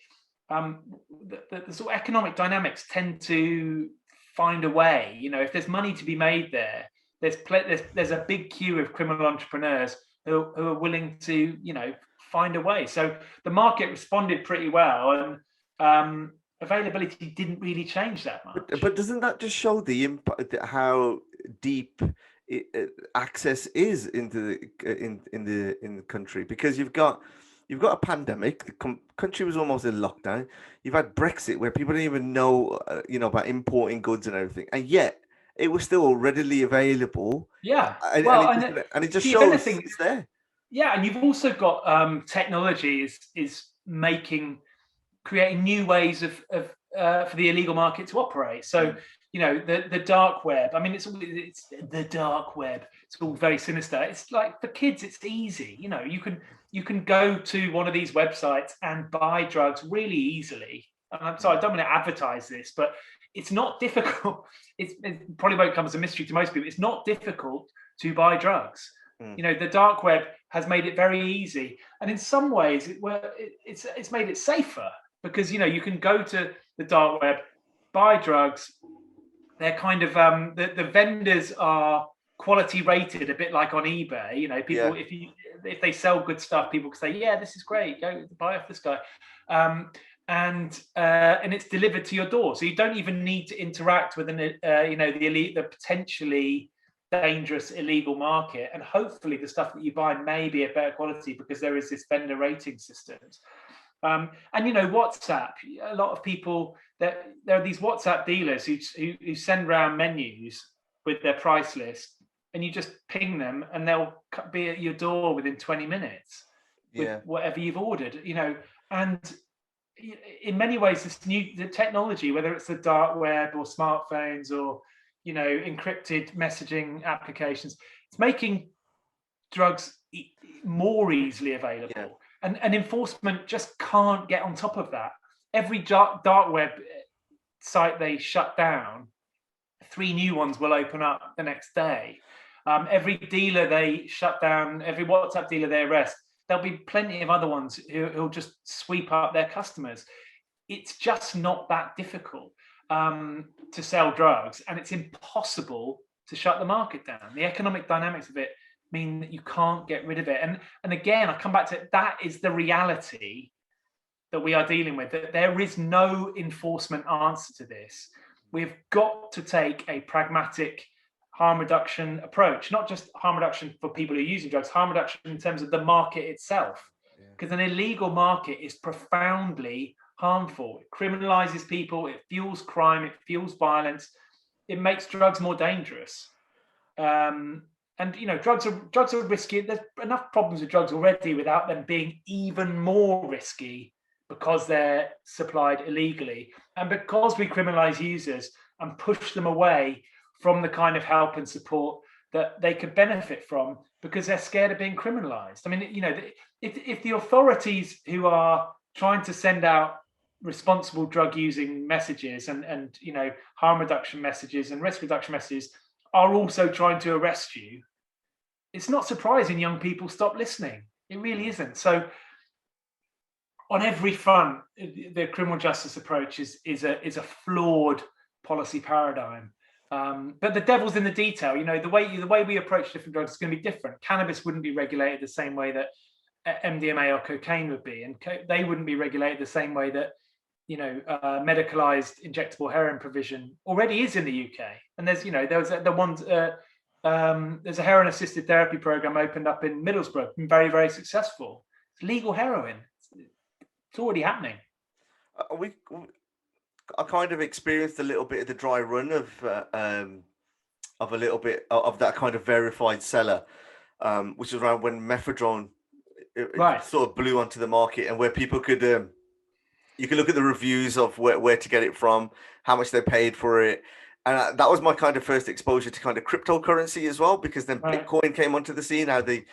the sort of economic dynamics tend to find a way. If there's money to be made there, there's a big queue of criminal entrepreneurs who are willing to, find a way. So the market responded pretty well, and availability didn't really change that much. But doesn't that just show the impact, how deep access is into in the country? Because you've got a pandemic. The country was almost in lockdown. You've had Brexit, where people didn't even know, about importing goods and everything, and yet it was still readily available. Yeah, And it just see, shows it's there. Yeah, and you've also got technology is creating new ways of for the illegal market to operate. So the dark web. I mean, it's the dark web. It's all very sinister. It's like, for kids, it's easy. You can go to one of these websites and buy drugs really easily. And I'm sorry, I don't want to advertise this, but it's not difficult. It probably won't come as a mystery to most people. It's not difficult to buy drugs. The dark web has made it very easy, and in some ways, it's made it safer, because you can go to the dark web, buy drugs. They're kind of the vendors are quality rated, a bit like on eBay. People, if they sell good stuff, people can say, yeah, this is great, go buy off this guy. And it's delivered to your door, so you don't even need to interact with the potentially dangerous illegal market. And hopefully the stuff that you buy may be of better quality, because there is this vendor rating systems. And WhatsApp, a lot of people, there are these WhatsApp dealers who send around menus with their price list, and you just ping them and they'll be at your door within 20 minutes with whatever you've ordered. And in many ways, the technology, whether it's the dark web or smartphones or encrypted messaging applications, it's making drugs more easily available. And enforcement just can't get on top of that. Every dark web site they shut down, 3 new ones will open up the next day. Every dealer they shut down, every WhatsApp dealer they arrest, there'll be plenty of other ones who'll just sweep up their customers. It's just not that difficult to sell drugs, and it's impossible to shut the market down. The economic dynamics of it mean that you can't get rid of it. And again, I come back to it, that is the reality that we are dealing with, that there is no enforcement answer to this. We've got to take a pragmatic harm reduction approach, not just harm reduction for people who are using drugs, harm reduction in terms of the market itself. Because an illegal market is profoundly harmful. It criminalizes people, it fuels crime, it fuels violence, it makes drugs more dangerous. And drugs are risky. There's enough problems with drugs already without them being even more risky, because they're supplied illegally, and because we criminalize users and push them away from the kind of help and support that they could benefit from, because they're scared of being criminalized. I mean, if the authorities who are trying to send out responsible drug using messages and harm reduction messages and risk reduction messages are also trying to arrest you, it's not surprising young people stop listening. It really isn't. So on every front, the criminal justice approach is a flawed policy paradigm. But the devil's in the detail. The way we approach different drugs is going to be different. Cannabis wouldn't be regulated the same way that MDMA or cocaine would be, and they wouldn't be regulated the same way that medicalized injectable heroin provision already is in the UK. And there's there's a heroin assisted therapy program opened up in Middlesbrough, been very, very successful. It's legal heroin. It's already happening. I kind of experienced a little bit of the dry run of a little bit of that kind of verified seller, which was around when methadone sort of blew onto the market, and where people could you could look at the reviews of where to get it from, how much they paid for it. And that was my kind of first exposure to kind of cryptocurrency as well, because then Bitcoin came onto the scene, how the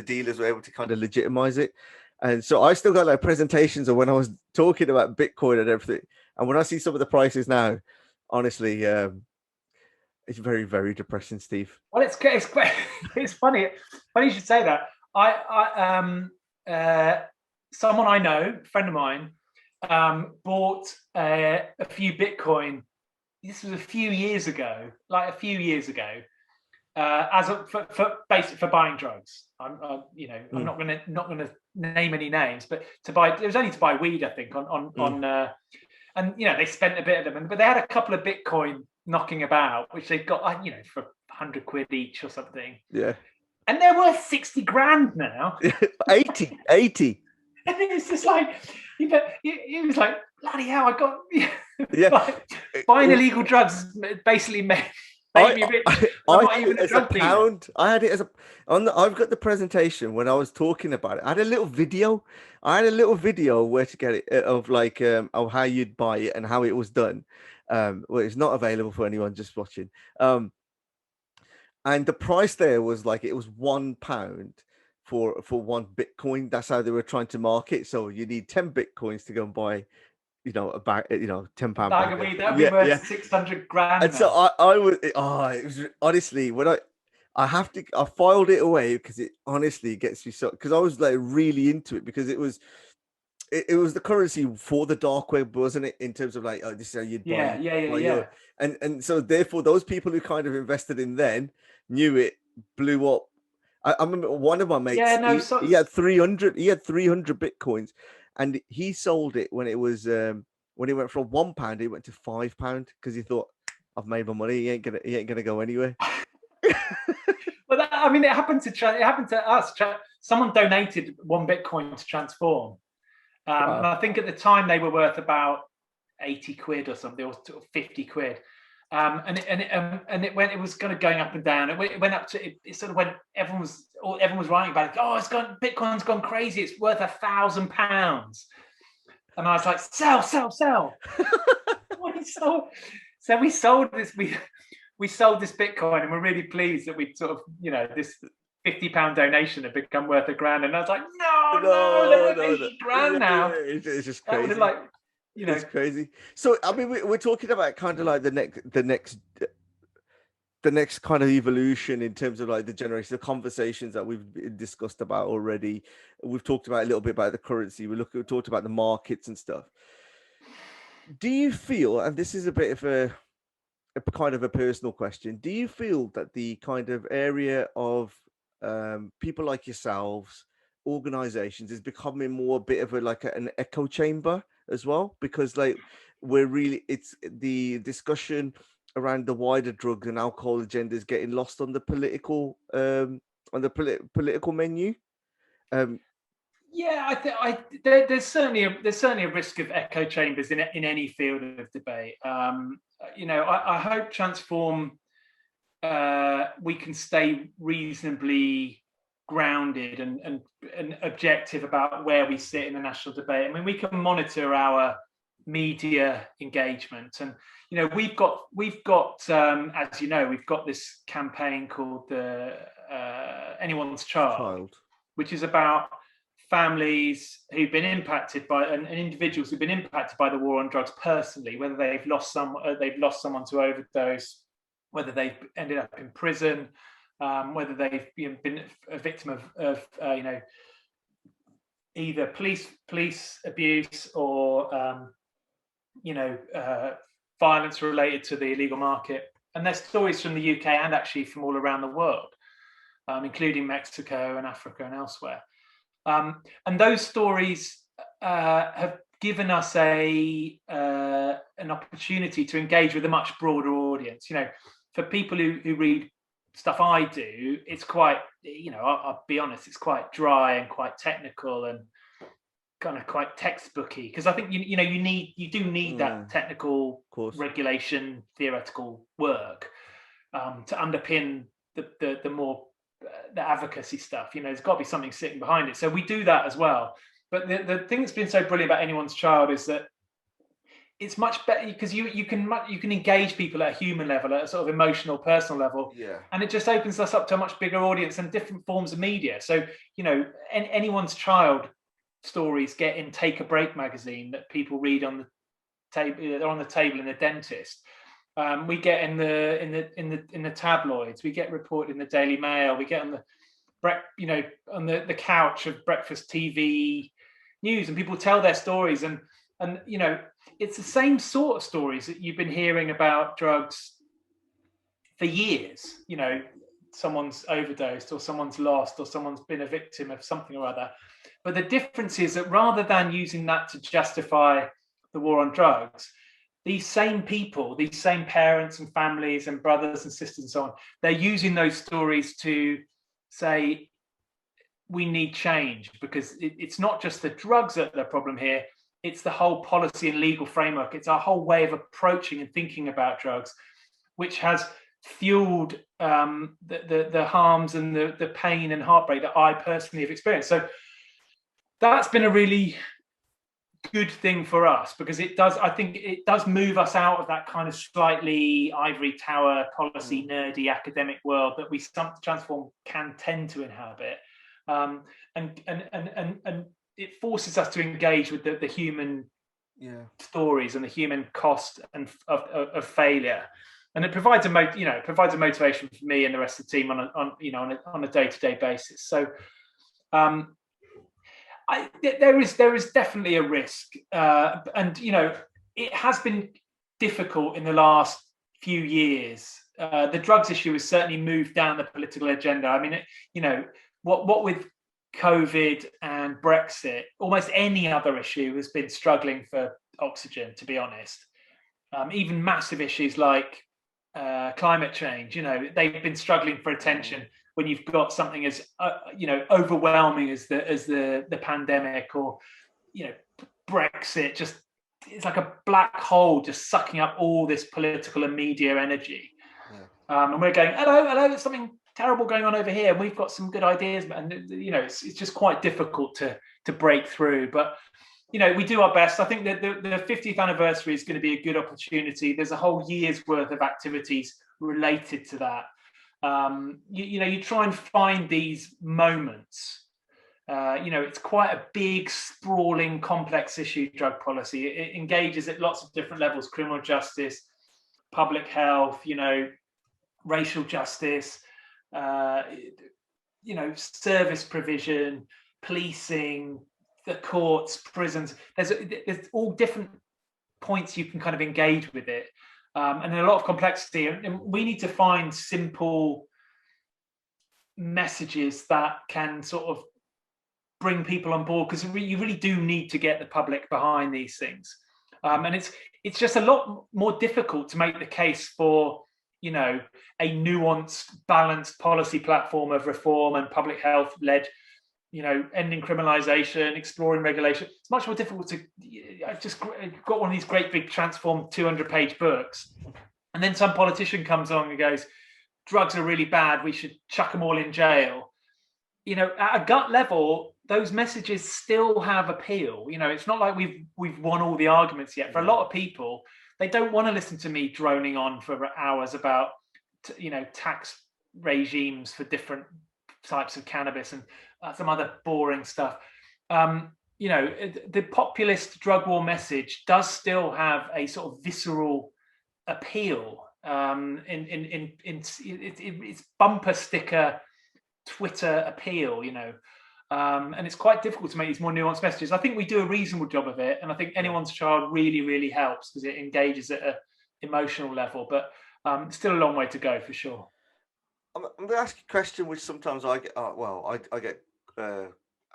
dealers were able to kind of legitimize it. And so I still got like presentations of when I was talking about Bitcoin and everything. And when I see some of the prices now, honestly, it's very, very depressing, Steve. Well, it's funny. Funny you should say that. Someone I know, a friend of mine, bought a few Bitcoin this was a few years ago, as for buying drugs. I'm not gonna name any names, but it was only to buy weed, I think, on and they spent a bit of them, but they had a couple of Bitcoin knocking about, which they got for 100 quid each or something. Yeah. And they're worth 60 grand now. 80. And it's just like, it was like, bloody hell, I got, buying illegal drugs basically made me rich. I had it as a pound. I had it as I've got the presentation when I was talking about it. I had a little video. Where to get it of of how you'd buy it and how it was done. Well, it's not available for anyone just watching. And the price there was it was £1 for 1 Bitcoin. That's how they were trying to market. So you need 10 Bitcoins to go and buy, a bag, £10 bag of weed. That'd be worth 600 grand. And so I was, it was honestly when I filed it away because it honestly gets me so, because I was really into it, because it was the currency for the dark web, wasn't it? In terms of this is how you'd buy. Yeah. And so therefore those people who kind of invested in then knew it blew up. I remember one of my mates, he had 300 Bitcoins, and he sold it when it was when it went from £1, it went to £5 because he thought, I've made my money. He ain't gonna go anywhere. Well, it happened to us. Someone donated 1 Bitcoin to Transform. Wow. And I think at the time they were worth about 80 quid or something, or 50 quid. And it was kind of going up and down. It went up to, it sort of went, everyone was writing about it. Oh, Bitcoin's gone crazy. It's worth £1,000. And I was like, sell. So we sold this. We sold this Bitcoin, and we're really pleased that we sort of, this £50 donation had become worth £1,000. And I was like, no, they're worth 80 grand now. It's just crazy. It's crazy. So I mean, we're talking about kind of the next kind of evolution in terms of the generation, the conversations that we've discussed about already. We've talked about a little bit about the currency. We talked about the markets and stuff. Do you feel, and this is a bit of a kind of a personal question, do you feel that the kind of area of people like yourselves, organizations, is becoming more a bit of an echo chamber as well? Because it's the discussion around the wider drugs and alcohol agenda is getting lost on the political political menu. There's certainly a risk of echo chambers in any field of debate. I hope Transform, we can stay reasonably grounded and objective about where we sit in the national debate. I mean, we can monitor our media engagement, and we've got as we've got this campaign called the Anyone's Child, which is about families who've been impacted by and individuals who've been impacted by the war on drugs personally, whether they've lost someone to overdose, whether they've ended up in prison, whether they've been a victim of either police abuse or violence related to the illegal market. And there's stories from the UK and actually from all around the world, including Mexico and Africa and elsewhere. And those stories have given us an opportunity to engage with a much broader audience. For people who read stuff I do, it's quite, I'll be honest, it's quite dry and quite technical and kind of quite textbooky, because I think you do need that technical regulation, theoretical work to underpin the more the advocacy stuff. There's got to be something sitting behind it, so we do that as well. But the thing that's been so brilliant about Anyone's Child is that it's much better because you can engage people at a human level, at a sort of emotional, personal level, and it just opens us up to a much bigger audience and different forms of media. So Anyone's Child stories get in Take a Break magazine that people read on the table. They're on the table in the dentist. We get in the tabloids. We get reported in the Daily Mail. We get on the couch of breakfast TV news, and people tell their stories. And And it's the same sort of stories that you've been hearing about drugs for years. Someone's overdosed, or someone's lost, or someone's been a victim of something or other. But the difference is that rather than using that to justify the war on drugs, these same people, these same parents and families and brothers and sisters and so on, they're using those stories to say, we need change, because it's not just the drugs that are the problem here, it's the whole policy and legal framework. It's our whole way of approaching and thinking about drugs, which has fueled the harms and the pain and heartbreak that I personally have experienced. So that's been a really good thing for us, because I think it does move us out of that kind of slightly ivory tower policy nerdy academic world that we Transform can tend to inhabit, and it forces us to engage with the human stories and the human cost and of failure. And it provides a motivation for me and the rest of the team on a day-to-day basis. So there is definitely a risk, and it has been difficult in the last few years. The drugs issue has certainly moved down the political agenda. I mean, what with COVID and Brexit, almost any other issue has been struggling for oxygen, to be honest. Even massive issues like climate change, they've been struggling for attention when you've got something as overwhelming as the pandemic, or Brexit. Just, it's like a black hole just sucking up all this political and media energy. And we're going, hello, there's something terrible going on over here, and we've got some good ideas, and it's just quite difficult to break through. But we do our best. I think that the 50th anniversary is going to be a good opportunity. There's a whole year's worth of activities related to that. You try and find these moments. It's quite a big, sprawling, complex issue, drug policy. It engages at lots of different levels: criminal justice, public health, racial justice, service provision, policing, the courts, prisons. There's all different points you can kind of engage with it, and a lot of complexity. And we need to find simple messages that can sort of bring people on board, because you really do need to get the public behind these things. And it's just a lot more difficult to make the case for a nuanced, balanced policy platform of reform and public health led, ending criminalization, exploring regulation. It's much more difficult to. I've just got one of these great big Transform 200-page books, and then some politician comes along and goes, drugs are really bad, we should chuck them all in jail. At a gut level, those messages still have appeal. It's not like we've won all the arguments yet. For a lot of people, they don't want to listen to me droning on for hours about tax regimes for different types of cannabis and some other boring stuff. The populist drug war message does still have a sort of visceral appeal. It's bumper sticker Twitter appeal, and it's quite difficult to make these more nuanced messages. I think we do a reasonable job of it, and I think Anyone's Child really, really helps, because it engages at an emotional level, but still a long way to go for sure. I'm going to ask you a question which sometimes I get, I get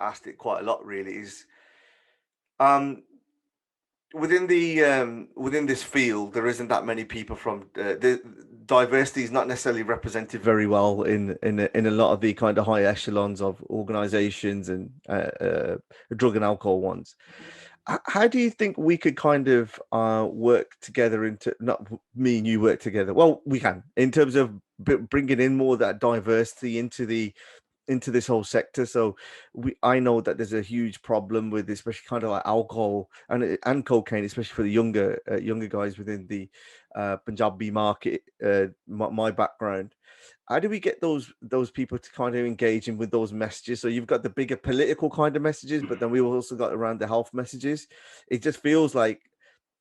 asked it quite a lot, really, is within this field, there isn't that many people from the diversity is not necessarily represented very well in a lot of the kind of high echelons of organizations and drug and alcohol ones. How do you think we could kind of work together into, not me and you work together? Well, we can, in terms of bringing in more of that diversity into this whole sector. So I know that there's a huge problem with, especially kind of like alcohol and cocaine, especially for the younger guys within the Punjabi market. My background. How do we get those people to kind of engage in with those messages? So you've got the bigger political kind of messages, but then we've also got around the health messages. It just feels like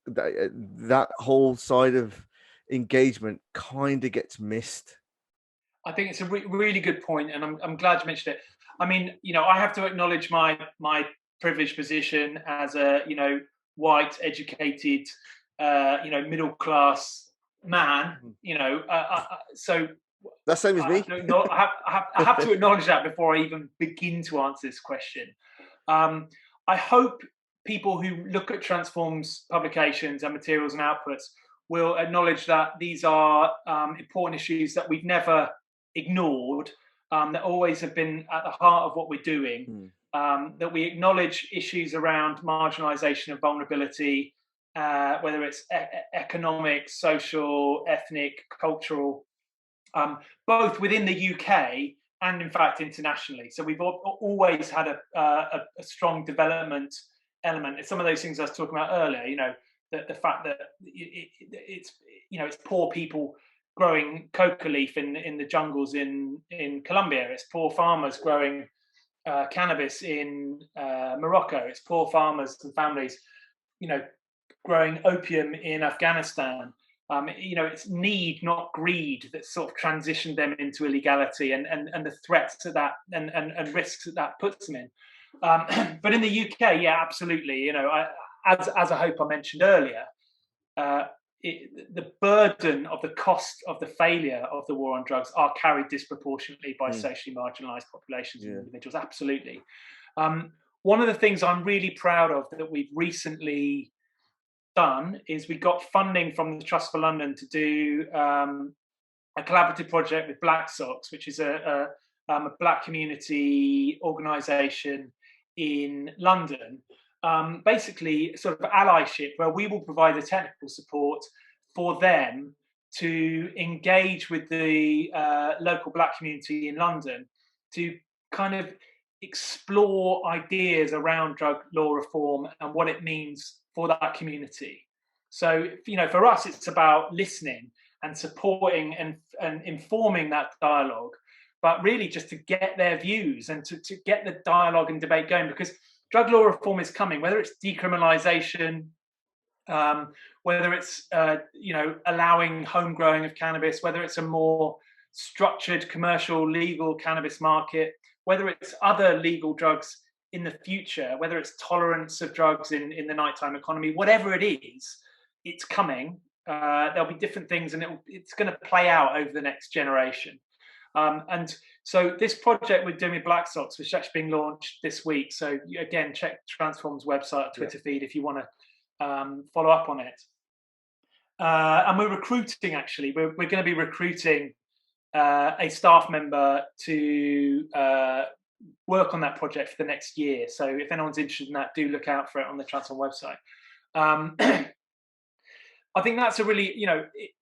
that whole side of engagement kind of gets missed. I think it's a really good point, and I'm glad you mentioned it. I mean, I have to acknowledge my privileged position as a white, educated, middle class man. So That's same as me. I have to acknowledge that before I even begin to answer this question. I hope people who look at Transform's publications and materials and outputs will acknowledge that these are important issues that we've never ignored, that always have been at the heart of what we're doing, that we acknowledge issues around marginalisation and vulnerability, whether it's economic, social, ethnic, cultural, both within the UK and in fact internationally. So we've always had a strong development element. It's some of those things I was talking about earlier, the fact that it's poor people growing coca leaf in the jungles in Colombia. It's poor farmers growing cannabis in Morocco. It's poor farmers and families, growing opium in Afghanistan. It's need, not greed, that sort of transitioned them into illegality and the threats to that and risks that puts them in. But in the UK, yeah, absolutely. As I hope I mentioned earlier, the burden of the cost of the failure of the war on drugs are carried disproportionately by socially marginalised populations and individuals. Absolutely. One of the things I'm really proud of that we've recently done is we got funding from the Trust for London to do a collaborative project with Black Socks, which is a Black community organisation in London. Basically, sort of allyship, where we will provide the technical support for them to engage with the local Black community in London to kind of explore ideas around drug law reform and what it means for that community. So, for us, it's about listening and supporting and informing that dialogue, but really just to get their views and to get the dialogue and debate going, because drug law reform is coming, whether it's decriminalisation, whether it's allowing home growing of cannabis, whether it's a more structured commercial legal cannabis market, whether it's other legal drugs in the future, whether it's tolerance of drugs in the nighttime economy, whatever it is, it's coming. There'll be different things, and it's going to play out over the next generation. And so this project we're doing with Black Socks, which is actually being launched this week. So again, check Transform's website, Twitter feed if you want to follow up on it. And we're recruiting, actually. We're going to be recruiting a staff member to work on that project for the next year. So if anyone's interested in that, do look out for it on the Transform website. I think that's a really,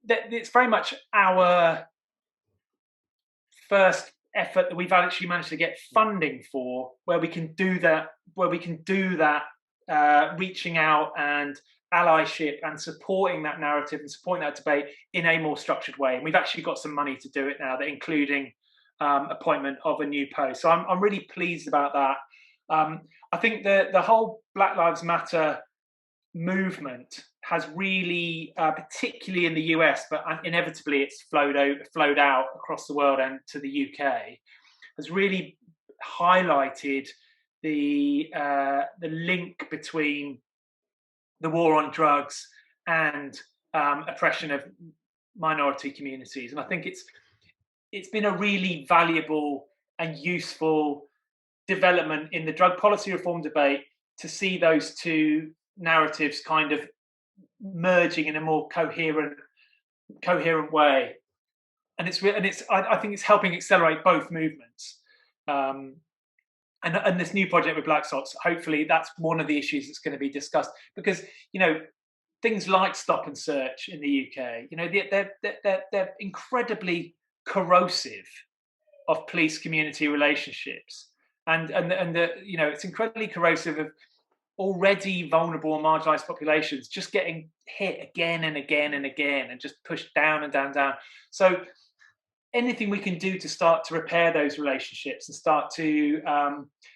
it's very much our first effort that we've actually managed to get funding for, where we can do that, reaching out and allyship and supporting that narrative and supporting that debate in a more structured way. And we've actually got some money to do it now, that including appointment of a new post. So I'm really pleased about that. I think the whole Black Lives Matter movement has really, particularly in the US, but inevitably it's flowed out across the world and to the UK, has really highlighted the link between the war on drugs and oppression of minority communities. And I think it's been a really valuable and useful development in the drug policy reform debate to see those two narratives kind of merging in a more coherent way. And I think it's helping accelerate both movements. And this new project with Black Socks, hopefully that's one of the issues that's going to be discussed, because things like stop and search in the UK, they're incredibly corrosive of police community relationships, and it's incredibly corrosive of already vulnerable and marginalized populations just getting hit again and again and again and just pushed down and down. So anything we can do to start to repair those relationships and start to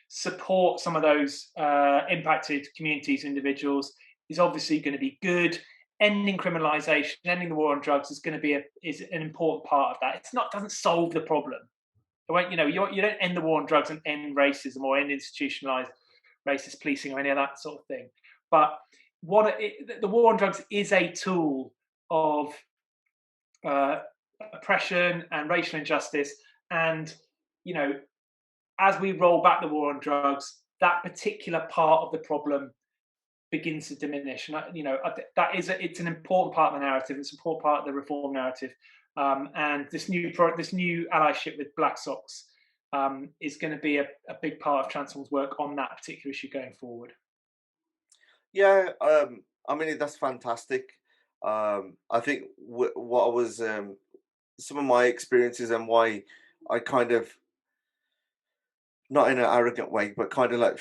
support some of those impacted communities, individuals, is obviously going to be good. Ending criminalization, ending the war on drugs is going to be is an important part of that. Doesn't solve the problem. You don't end the war on drugs and end racism or end institutionalized racist policing or any of that sort of thing. But the war on drugs is a tool of oppression and racial injustice. And, you know, as we roll back the war on drugs, that particular part of the problem begins to diminish. And, it's an important part of the narrative. It's an important part of the reform narrative. And this new allyship with Black Sox is going to be a big part of Transform's work on that particular issue going forward. Yeah, I mean that's fantastic. I think what was some of my experiences and why I kind of, not in an arrogant way, but kind of like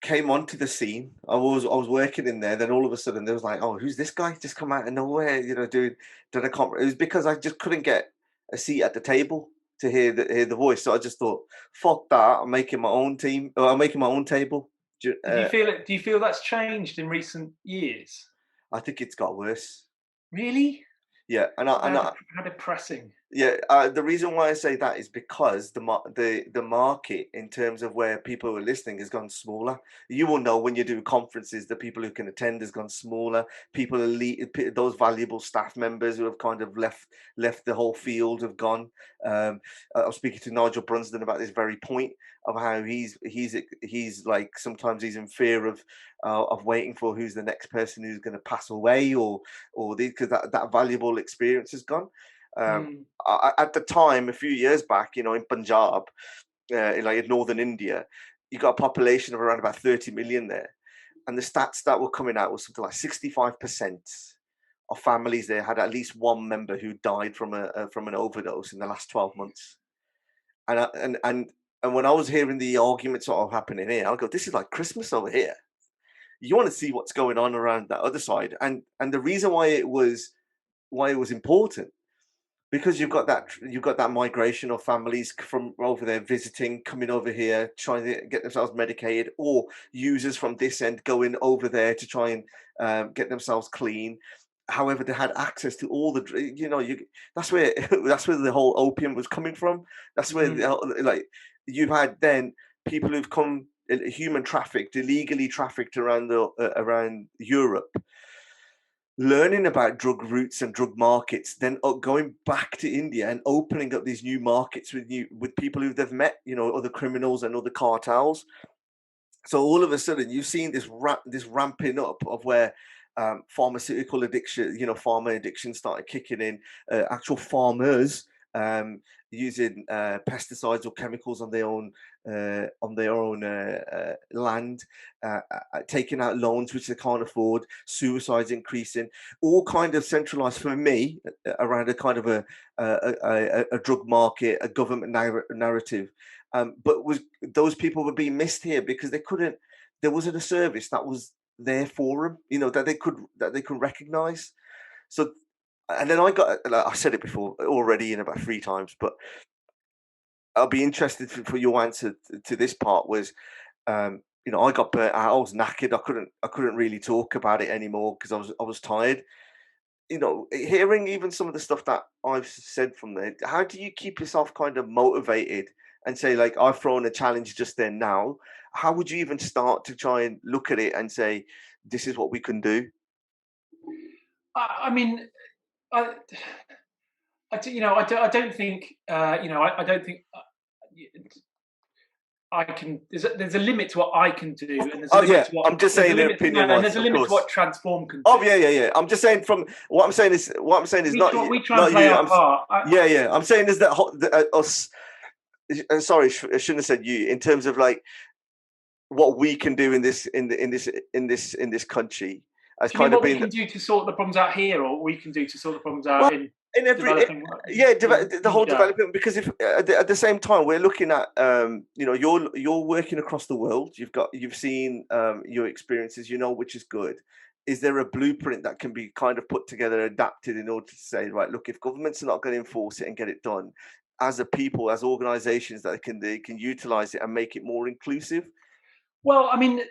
came onto the scene. I was working in there, then all of a sudden there was like, oh, who's this guy? Just come out of nowhere, doing a conference. It was because I just couldn't get a seat at the table to hear the voice. So I just thought, fuck that. I'm making my own team. I'm making my own table. Do you feel it? Do you feel that's changed in recent years? I think it's got worse. Really? Yeah, How depressing. yeah, the reason why I say that is because the market in terms of where people are listening has gone smaller. You will know when you do conferences, the people who can attend has gone smaller. People those valuable staff members who have kind of left the whole field have gone. I was speaking to Nigel Brunsden about this very point of how he's like sometimes he's in fear of waiting for who's the next person who's going to pass away or because that valuable experience has gone. At the time, a few years back, in Punjab, in northern India, you got a population of around about 30 million there, and the stats that were coming out was something like 65% of families there had at least one member who died from an overdose in the last 12 months. And when I was hearing the arguments sort of happening here, I go, this is like Christmas over here. You want to see what's going on around that other side, and the reason why it was important, because you've got that migration of families from over there visiting, coming over here, trying to get themselves medicated, or users from this end going over there to try and get themselves clean. However, they had access to all that's where that's where the whole opium was coming from. That's where like you've had then people who've come human trafficked, illegally trafficked around Europe, learning about drug routes and drug markets, then going back to India and opening up these new markets with people who they've met, other criminals and other cartels. So all of a sudden, you've seen this ramping up of where pharmaceutical addiction, pharma addiction started kicking in. Actual farmers using pesticides or chemicals on their own land, taking out loans which they can't afford, suicides increasing, all kind of centralized for me around a kind of a drug market, a government narrative. But those people were being missed here because there wasn't a service that was there for them, that they could recognize. So, and then I said it before already in about 3 times, but I'll be interested for your answer to this part was, I got burnt out. I was knackered. I couldn't really talk about it anymore because I was tired. Hearing even some of the stuff that I've said from there, how do you keep yourself kind of motivated and say, like, I've thrown a challenge just then now? How would you even start to try and look at it and say, this is what we can do? I mean, I don't think, I don't think I can. There's a limit to what I can do, and there's a limit to what I'm just saying, opinion. And there's a limit to what Transform can do. Oh yeah. I'm just saying what I'm saying is we try and play our part. I'm saying is that us. Sorry, I shouldn't have said you. In terms of like what we can do in this country, as kind of what we can do to sort the problems out here, or we can do to sort the problems out in the whole development. Because if at the same time we're looking at you're working across the world, you've seen your experiences, which is good. Is there a blueprint that can be kind of put together, adapted in order to say, right, look, if governments are not going to enforce it and get it done, as a people, as organizations, that they can utilize it and make it more inclusive? Well, I mean,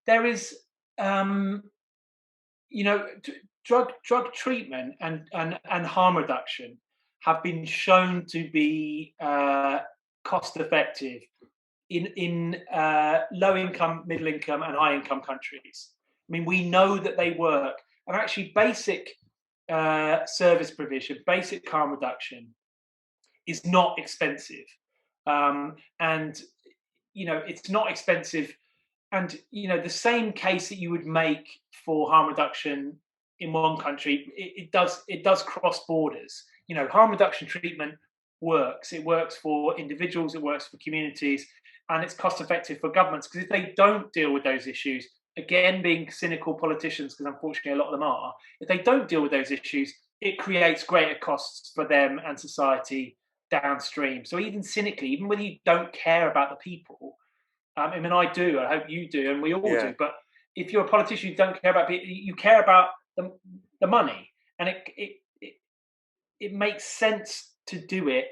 there is drug treatment and harm reduction have been shown to be cost effective in low income, middle income, and high income countries. I mean, we know that they work, and actually, basic service provision, basic harm reduction, is not expensive, and it's not expensive. And the same case that you would make for harm reduction in one country, it does cross borders. Harm reduction treatment works. It works for individuals, it works for communities, and it's cost effective for governments, because if they don't deal with those issues, again, being cynical politicians, because unfortunately a lot of them are, if they don't deal with those issues, it creates greater costs for them and society downstream. So even cynically, even when you don't care about the people, I mean, I do. I hope you do, and we all do. But if you're a politician, you don't care about people. You care about the money, and it makes sense to do it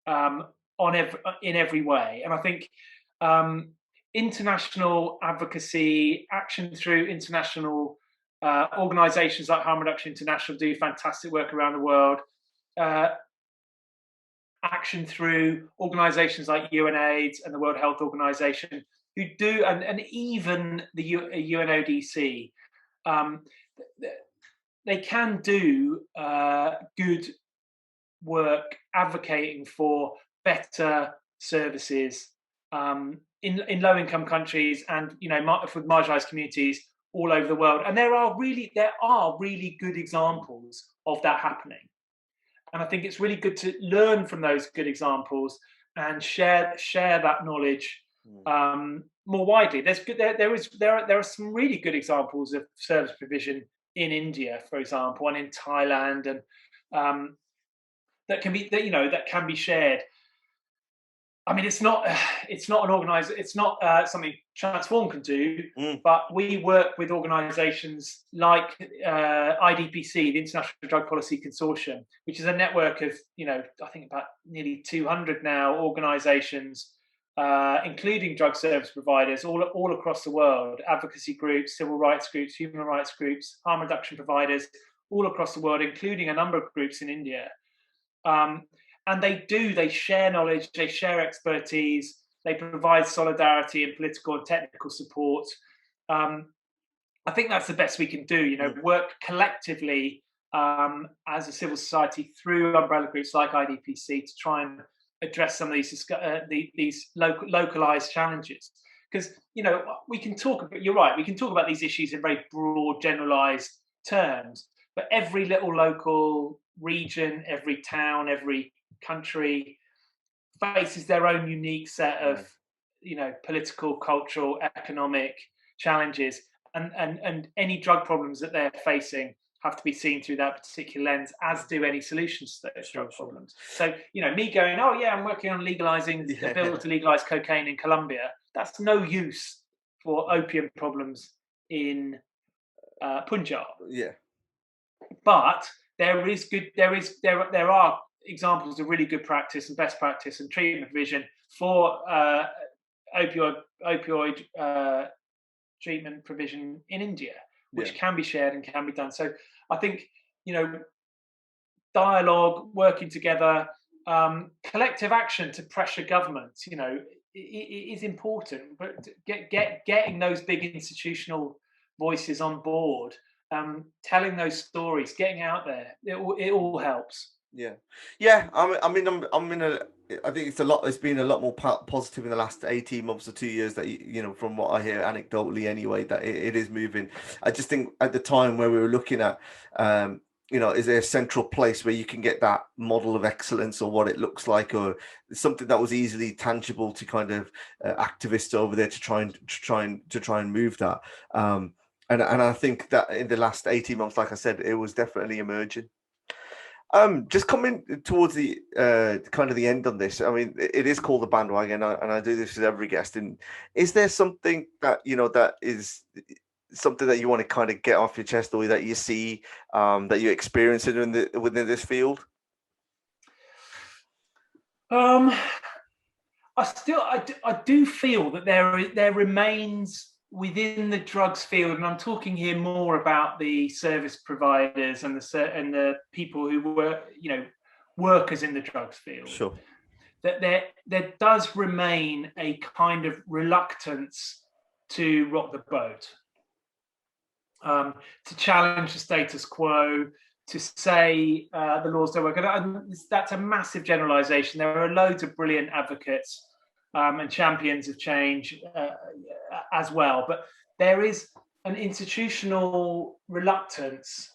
in every way. And I think international advocacy, action through international organisations like Harm Reduction International do fantastic work around the world. Action through organisations like UNAIDS and the World Health Organization, who do, and even the UNODC, they can do good work advocating for better services in low-income countries, and for marginalised communities all over the world. And there are really good examples of that happening. And I think it's really good to learn from those good examples and share that knowledge more widely. There are some really good examples of service provision in India, for example, and in Thailand, and that can be shared. I mean, it's not an organized. It's not something Transform can do, but we work with organisations like IDPC, the International Drug Policy Consortium, which is a network of I think about nearly 200 now organisations, including drug service providers all across the world, advocacy groups, civil rights groups, human rights groups, harm reduction providers all across the world, including a number of groups in India. And they share knowledge, they share expertise, they provide solidarity and political and technical support. I think that's the best we can do, work collectively as a civil society through umbrella groups like IDPC to try and address some of these localized challenges. Because, we can talk, you're right, we can talk about these issues in very broad, generalized terms, but every little local region, every town, every country faces their own unique set of political, cultural, economic challenges, and any drug problems that they're facing have to be seen through that particular lens, as do any solutions to those drug problems. So me going, oh yeah, I'm working on legalizing the bill to legalize cocaine in Colombia, that's no use for opium problems in Punjab. But there are examples of really good practice and best practice and treatment provision for opioid treatment provision in India, which can be shared and can be done. So I think dialogue, working together, collective action to pressure governments, is important. But getting those big institutional voices on board, telling those stories, getting out there, it all helps. I think it's been a lot more positive in the last 18 months or 2 years, that from what I hear anecdotally anyway, that it is moving. I just think at the time where we were looking at is there a central place where you can get that model of excellence, or what it looks like, or something that was easily tangible to kind of activists over there to try and move that, and I think that in the last 18 months, like I said, it was definitely emerging. Just coming towards the kind of the end on this. I mean, it is called the Bandwagon, and I do this with every guest. And is there something that that is something that you want to kind of get off your chest, or that you see that you're experiencing within this field? I do feel that there remains within the drugs field, and I'm talking here more about the service providers and the people who were, workers in the drugs field. Sure. That there does remain a kind of reluctance to rock the boat. to challenge the status quo, to say the laws don't work. And that's a massive generalization. There are loads of brilliant advocates and champions of change as well. But there is an institutional reluctance,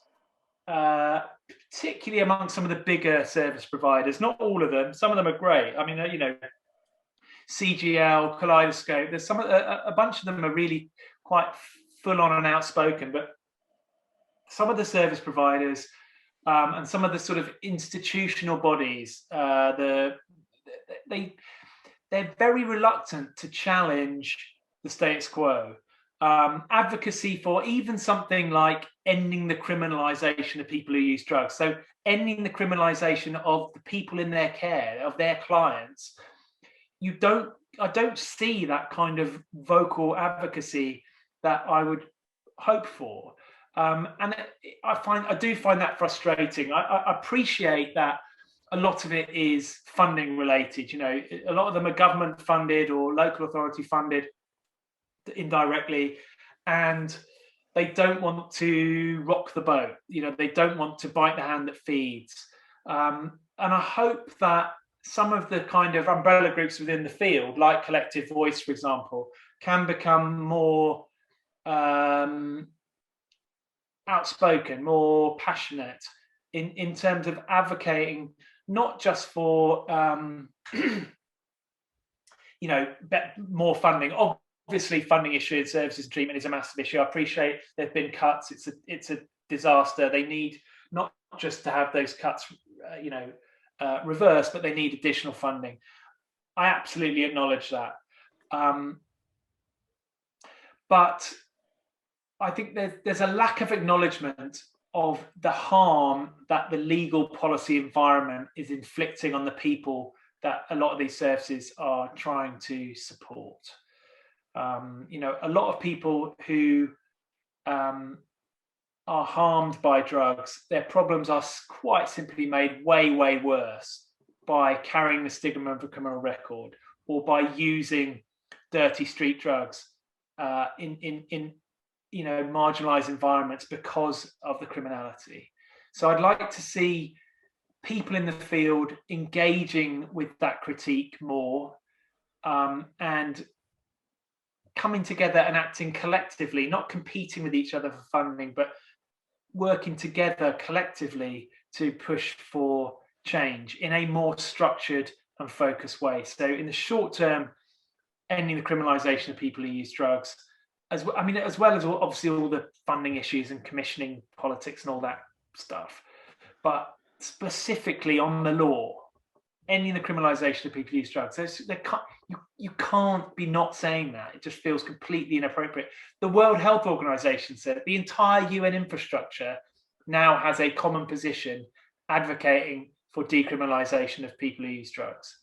particularly among some of the bigger service providers. Not all of them. Some of them are great. I mean, you know, CGL, Kaleidoscope. There's a bunch of them are really quite full on and outspoken. But some of the service providers and some of the sort of institutional bodies, they're very reluctant to challenge the status quo. Advocacy for even something like ending the criminalization of people who use drugs. So ending the criminalization of the people in their care, of their clients. I don't see that kind of vocal advocacy that I would hope for. And I do find that frustrating. I appreciate that a lot of it is funding related. You know, a lot of them are government funded or local authority funded indirectly, and they don't want to rock the boat. You know, they don't want to bite the hand that feeds. And I hope that some of the kind of umbrella groups within the field, like Collective Voice, for example, can become more outspoken, more passionate in terms of advocating not just for you know, more funding. Obviously, funding issue in services and treatment is a massive issue. I appreciate there've been cuts. It's a disaster. They need not just to have those cuts, you know, reversed, but they need additional funding. I absolutely acknowledge that. But I think there's a lack of acknowledgement of the harm that the legal policy environment is inflicting on the people that a lot of these services are trying to support. You know, a lot of people who are harmed by drugs, their problems are quite simply made way, way worse by carrying the stigma of a criminal record or by using dirty street drugs in you know, marginalized environments because of the criminality. So I'd like to see people in the field engaging with that critique more and coming together and acting collectively, not competing with each other for funding, but working together collectively to push for change in a more structured and focused way. So in the short term, ending the criminalization of people who use drugs, as well as obviously all the funding issues and commissioning politics and all that stuff, but specifically on the law, ending the criminalization of people who use drugs. You can't be not saying that. It just feels completely inappropriate. The World Health Organization said the entire UN infrastructure now has a common position advocating for decriminalization of people who use drugs.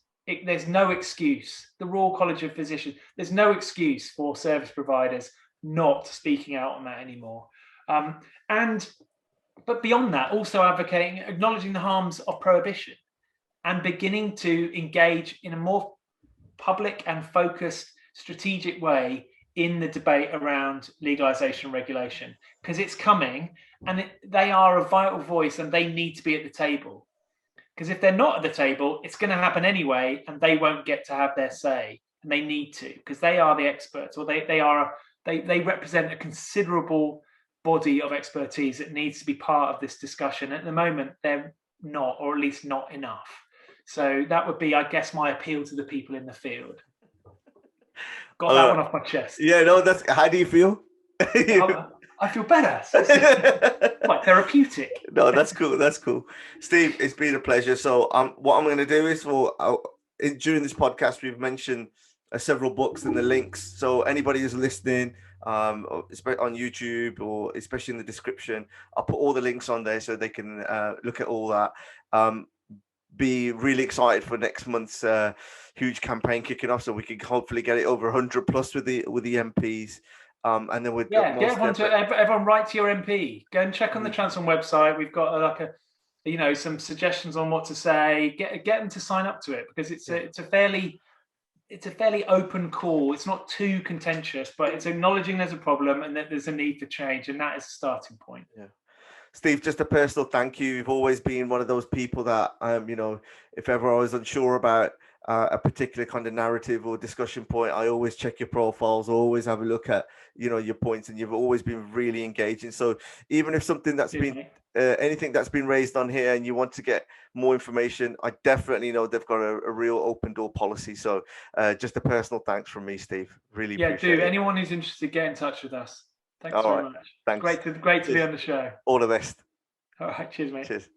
There's no excuse. The Royal College of Physicians, there's no excuse for service providers not speaking out on that anymore. But beyond that, also advocating, acknowledging the harms of prohibition and beginning to engage in a more public and focused, strategic way in the debate around legalization and regulation, because it's coming and they are a vital voice and they need to be at the table. Because if they're not at the table, it's going to happen anyway, and they won't get to have their say, and they need to, because they are the experts, or they represent a considerable body of expertise that needs to be part of this discussion. At the moment, they're not, or at least not enough. So that would be, I guess, my appeal to the people in the field. Got that one off my chest. Yeah, no, that's. How do you feel? I feel better. It's quite therapeutic. No, that's cool. That's cool. Steve, it's been a pleasure. So what I'm going to do is during this podcast, we've mentioned several books and the links. So anybody who's listening on YouTube, or especially in the description, I'll put all the links on there so they can look at all that. Be really excited for next month's huge campaign kicking off, so we can hopefully get it over 100 plus with the MPs. And then we'd get everyone write to your MP. Go and check on the Transform website. We've got some suggestions on what to say. Get them to sign up to it, because it's a fairly it's a fairly open call. It's not too contentious, but it's acknowledging there's a problem and that there's a need for change, and that is a starting point. Yeah. Steve, just a personal thank you. You've always been one of those people that, if ever I was unsure about a particular kind of narrative or discussion point, I always check your profiles, always have a look at, your points, and you've always been really engaging. So even if something that's been, anything that's been raised on here and you want to get more information, I definitely know they've got a real open door policy. So just a personal thanks from me, Steve. Really appreciate it. Anyone who's interested, get in touch with us. Thanks All very right. much. Thanks. Great to be on the show. All the best. All right. Cheers, mate. Cheers.